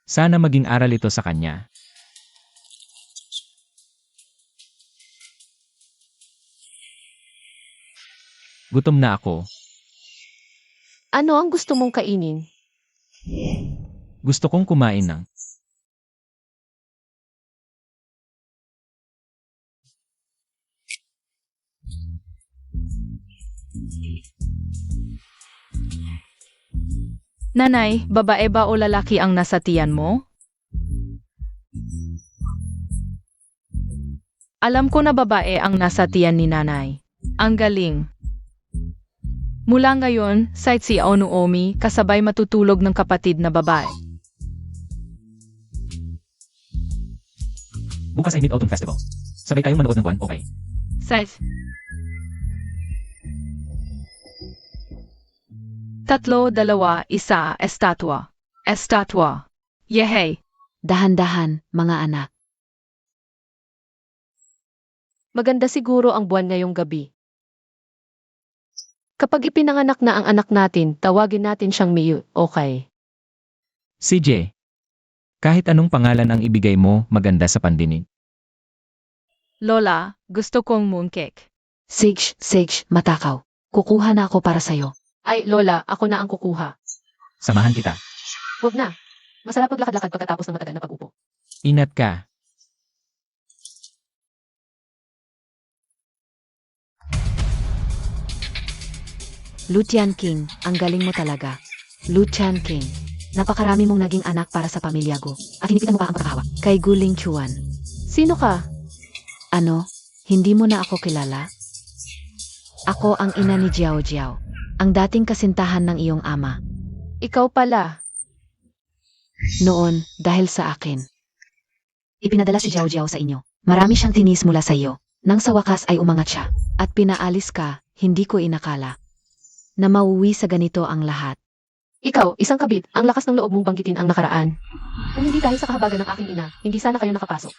Sana maging aral ito sa kanya. Gutom na ako. Ano ang gusto mong kainin? Gusto kong kumain ng... Nanay, babae ba o lalaki ang nasa tiyan mo? Alam ko na babae ang nasa tiyan ni nanay. Ang galing. Mula ngayon, site si Onuomi kasabay matutulog ng kapatid na babae. Bukas ay Mid-Autumn Festival. Sabay tayong manood ng buwan, okay? Site. 3, 2, 1, estatwa. Estatwa. Yehey. Dahan-dahan, mga anak. Maganda siguro ang buwan ngayong gabi. Kapag ipinanganak na ang anak natin, tawagin natin siyang Miyu, okay? CJ. Kahit anong pangalan ang ibigay mo, maganda sa pandinig. Lola, gusto kong mooncake. Sage, matakaw. Kukuha na ako para sa'yo. Ay, Lola, ako na ang kukuha. Samahan kita. Huwag na. Masarap maglakad-lakad pagkatapos ng matagal na pag-upo. Ingat ka. Lu Tianqing, ang galing mo talaga. Lu Tianqing. Napakarami mong naging anak para sa pamilya ko. At hinipitan mo pa ang pagkakahawak. Kay Gu Ling Chuan. Sino ka? Ano? Hindi mo na ako kilala? Ako ang ina ni Jiao. Ang dating kasintahan ng iyong ama. Ikaw pala. Noon, dahil sa akin. Ipinadala si Jiao sa inyo. Marami siyang tinis mula sa iyo. Nang sa wakas ay umangat siya. At pinaalis ka, hindi ko inakala. Na mauwi sa ganito ang lahat. Ikaw, isang kabit, ang lakas ng loob mong banggitin ang nakaraan. Kung hindi dahil sa kahabagan ng aking ina, hindi sana kayo nakapasok.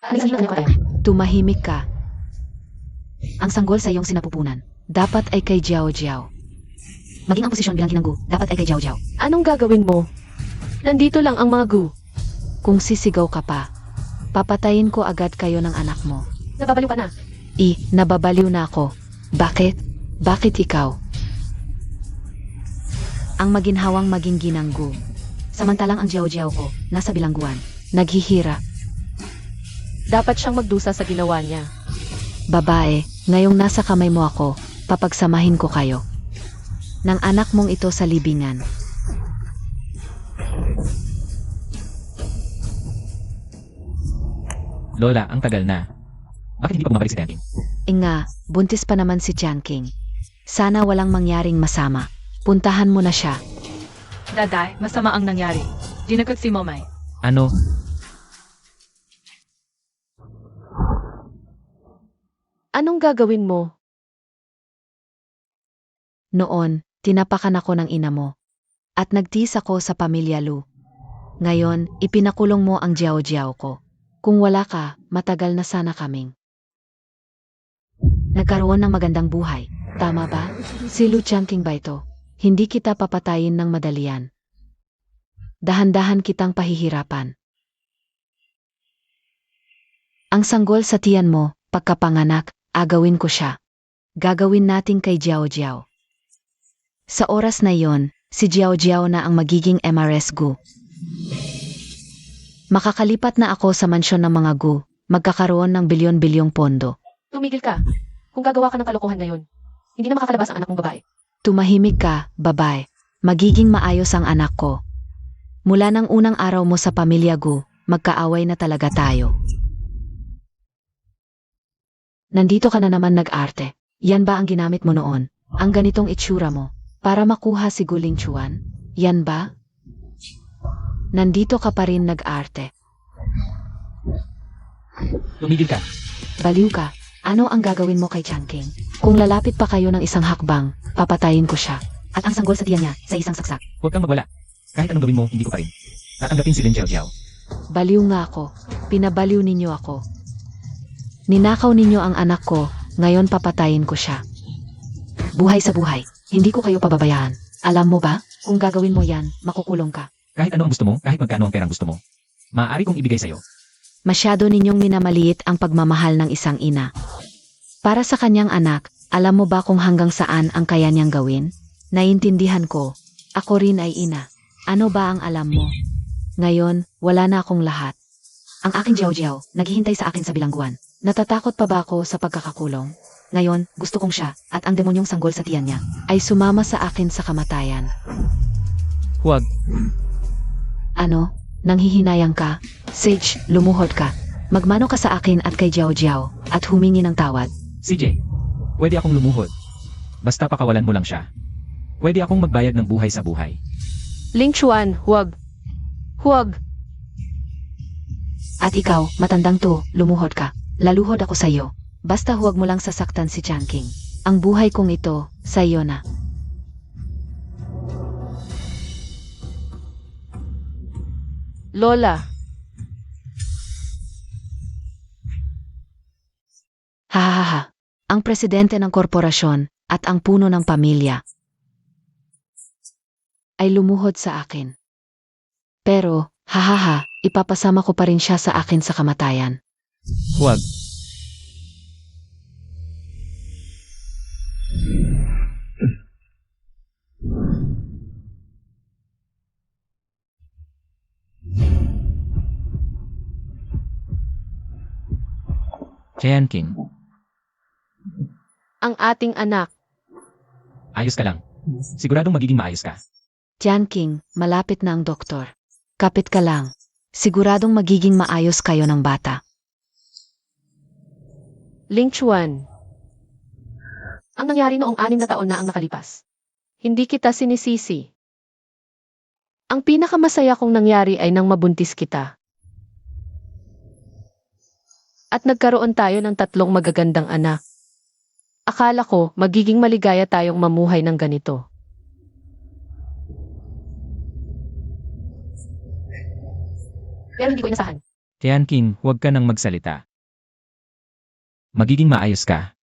Alisin na kayo. Tumahimik ka. Ang sanggol sa iyong sinapupunan, dapat ay kay Jiao. Maging ang posisyon bilang ginanggu, dapat ay kay Jiao. Anong gagawin mo? Nandito lang ang mga gu. Kung sisigaw ka pa, papatayin ko agad kayo ng anak mo. Nababaliw ka na. Nababaliw na ako. Bakit? Bakit ikaw? Ang maginhawang maging ginanggu. Samantalang ang Jiao ko, nasa bilangguan. Naghihira. Dapat siyang magdusa sa ginawa niya. Babae, ngayong nasa kamay mo ako, papagsamahin ko kayo. Nang anak mong ito sa libingan. Lola, ang tagal na. Bakit hindi pa bumabalik si Tianqing? Buntis pa naman si Tianqing. Sana walang mangyaring masama. Puntahan mo na siya. Daday, masama ang nangyari. Ginagod si Momay. Ano? Anong gagawin mo? Noon, tinapakan ako ng ina mo. At nagtiis ako sa pamilya Lu. Ngayon, ipinakulong mo ang Jiao ko. Kung wala ka, matagal na sana kaming nagkaroon ng magandang buhay. Tama ba? Si Lu Tianqing ba ito? Hindi kita papatayin ng madalian. Dahan-dahan kitang pahihirapan. Ang sanggol sa tiyan mo, pagkapanganak, agawin ko siya. Gagawin natin kay Jiao Jiao. Sa oras na yon, si Jiao Jiao na ang magiging MRS Gu. Makakalipat na ako sa mansyon ng mga Gu, magkakaroon ng bilyon-bilyong pondo. Tumigil ka. Kung gagawa ka ng kalokohan na yun, hindi na makakalabas ang anak mong babae. Tumahimik ka, babae. Magiging maayos ang anak ko. Mula ng unang araw mo sa pamilya Gu, magkaaway na talaga tayo. Nandito ka na naman nag-arte. Yan ba ang ginamit mo noon? Ang ganitong itsura mo? Para makuha si Guling Chuan? Yan ba? Nandito ka pa rin nag-arte. Tumigil ka. Baliw ka. Ano ang gagawin mo kay Changking? Kung lalapit pa kayo ng isang hakbang, papatayin ko siya. At ang sanggol sa tiyan niya sa isang saksak. Huwag kang magwala. Kahit anong gawin mo, hindi ko pa rin. Tatanggapin si Lin Jiao Jiao. Baliw nga ako. Pinabaliw ninyo ako. Ninakaw ninyo ang anak ko, ngayon papatayin ko siya. Buhay sa buhay, hindi ko kayo pababayaan. Alam mo ba, kung gagawin mo yan, makukulong ka. Kahit ano ang gusto mo, kahit magkano ang perang gusto mo, maaari kong ibigay sa'yo. Masyado ninyong minamaliit ang pagmamahal ng isang ina. Para sa kanyang anak, alam mo ba kung hanggang saan ang kaya niyang gawin? Naiintindihan ko. Ako rin ay ina. Ano ba ang alam mo? Ngayon, wala na akong lahat. Ang aking Jiao Jiao, naghihintay sa akin sa bilangguan. Natatakot pa ba ako sa pagkakakulong? Ngayon, gusto kong siya, at ang demonyong sanggol sa tiyan niya, ay sumama sa akin sa kamatayan. Huwag. Ano? Nanghihinayang ka? Sage, lumuhod ka. Magmano ka sa akin at kay Jiao Jiao, at humingi ng tawad. CJ, pwede akong lumuhod. Basta pakawalan mo lang siya. Pwede akong magbayad ng buhay sa buhay. Ling Chuan, huwag. Huwag. At ikaw, matandang to, lumuhod ka. Laluhod ako sa iyo. Basta huwag mo lang sasaktan si Changking. Ang buhay kong ito, sa iyo na. Lola, Hahaha. Ang presidente ng korporasyon at ang puno ng pamilya ay lumuhod sa akin. Pero, hahaha, ipapasama ko pa rin siya sa akin sa kamatayan. Huwag. King, ang ating anak. ayos ka lang. Siguradong magiging maayos ka. King, malapit na ang doktor. Kapit ka lang. Siguradong magiging maayos kayo ng bata. Ling Chuan. Ang nangyari noong 6 na taon na ang nakalipas. Hindi kita sinisisi. Ang pinakamasaya kong nangyari ay nang mabuntis kita. At nagkaroon tayo ng 3 magagandang anak. Akala ko magiging maligaya tayong mamuhay ng ganito. Pero hindi ko inasahan. King, huwag ka nang magsalita. Magiging maayos ka.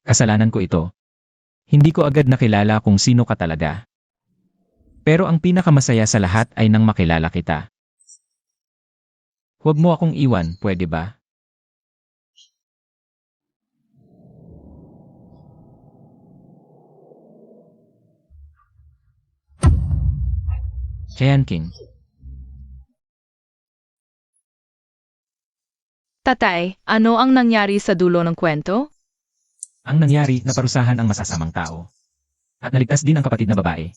Kasalanan ko ito. Hindi ko agad nakilala kung sino ka talaga. Pero ang pinakamasaya sa lahat ay nang makilala kita. Huwag mo akong iwan, pwede ba? King. Tatay, ano ang nangyari sa dulo ng kwento? Ang nangyari, naparusahan ang masasamang tao. At naligtas din ang kapatid na babae.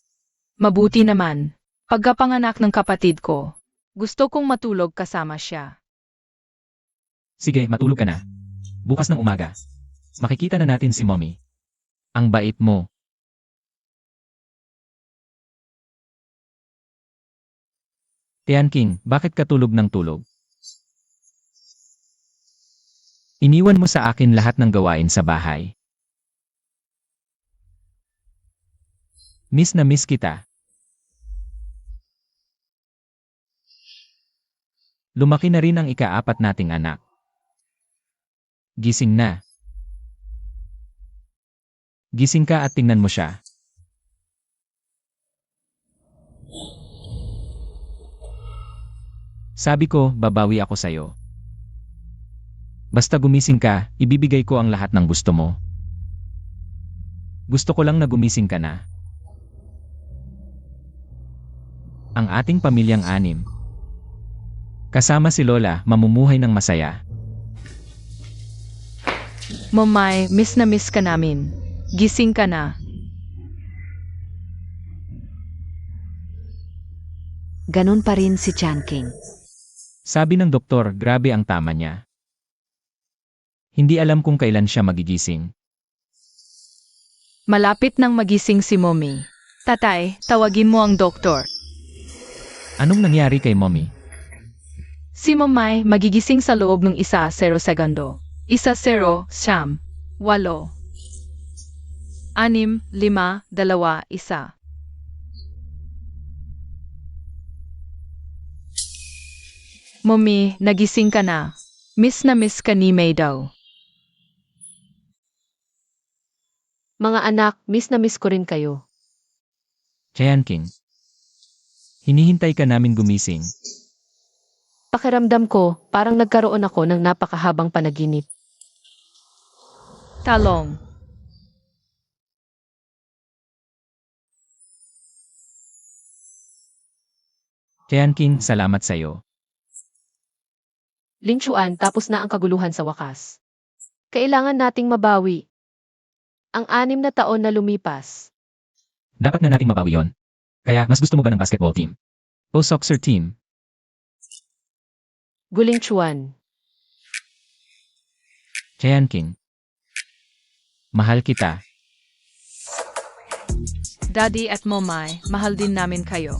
Mabuti naman. Pagkapanganak ng kapatid ko, gusto kong matulog kasama siya. Sige, matulog ka na. Bukas ng umaga. Makikita na natin si Mommy. Ang bait mo. King, bakit ka tulog ng tulog? Iniwan mo sa akin lahat ng gawain sa bahay. Miss na miss kita. Lumaki na rin ang ika-4 nating anak. Gising na. Gising ka at tingnan mo siya. Sabi ko, babawi ako sa'yo. Basta gumising ka, ibibigay ko ang lahat ng gusto mo. Gusto ko lang na gumising ka na. Ang ating pamilyang anim. Kasama si Lola, mamumuhay ng masaya. Momay, miss na miss ka namin. Gising ka na. Ganun pa rin si Changking. Sabi ng doktor, grabe ang tama niya. Hindi alam kung kailan siya magigising. Malapit nang magising si Mommy. Tatay, tawagin mo ang doktor. Anong nangyari kay Mommy? Si Momay magigising sa loob ng 1-0 segundo. 1-0, siyam, 8, 6, 5, 2, 1. Mommy, nagising ka na. Miss na miss ka ni May daw. Mga anak, miss na miss ko rin kayo. Changking. Hinihintay ka namin gumising. Pakiramdam ko, parang nagkaroon ako ng napakahabang panaginip. Talong. Changking, salamat sa'yo. Ling Chuan, tapos na ang kaguluhan sa wakas. Kailangan nating mabawi. Ang 6 na taon na lumipas. Dapat na nating mabawi yon. Kaya, mas gusto mo ba ng basketball team? O soccer team? Guling Chuan. Changking. Mahal kita. Daddy at Momay, mahal din namin kayo.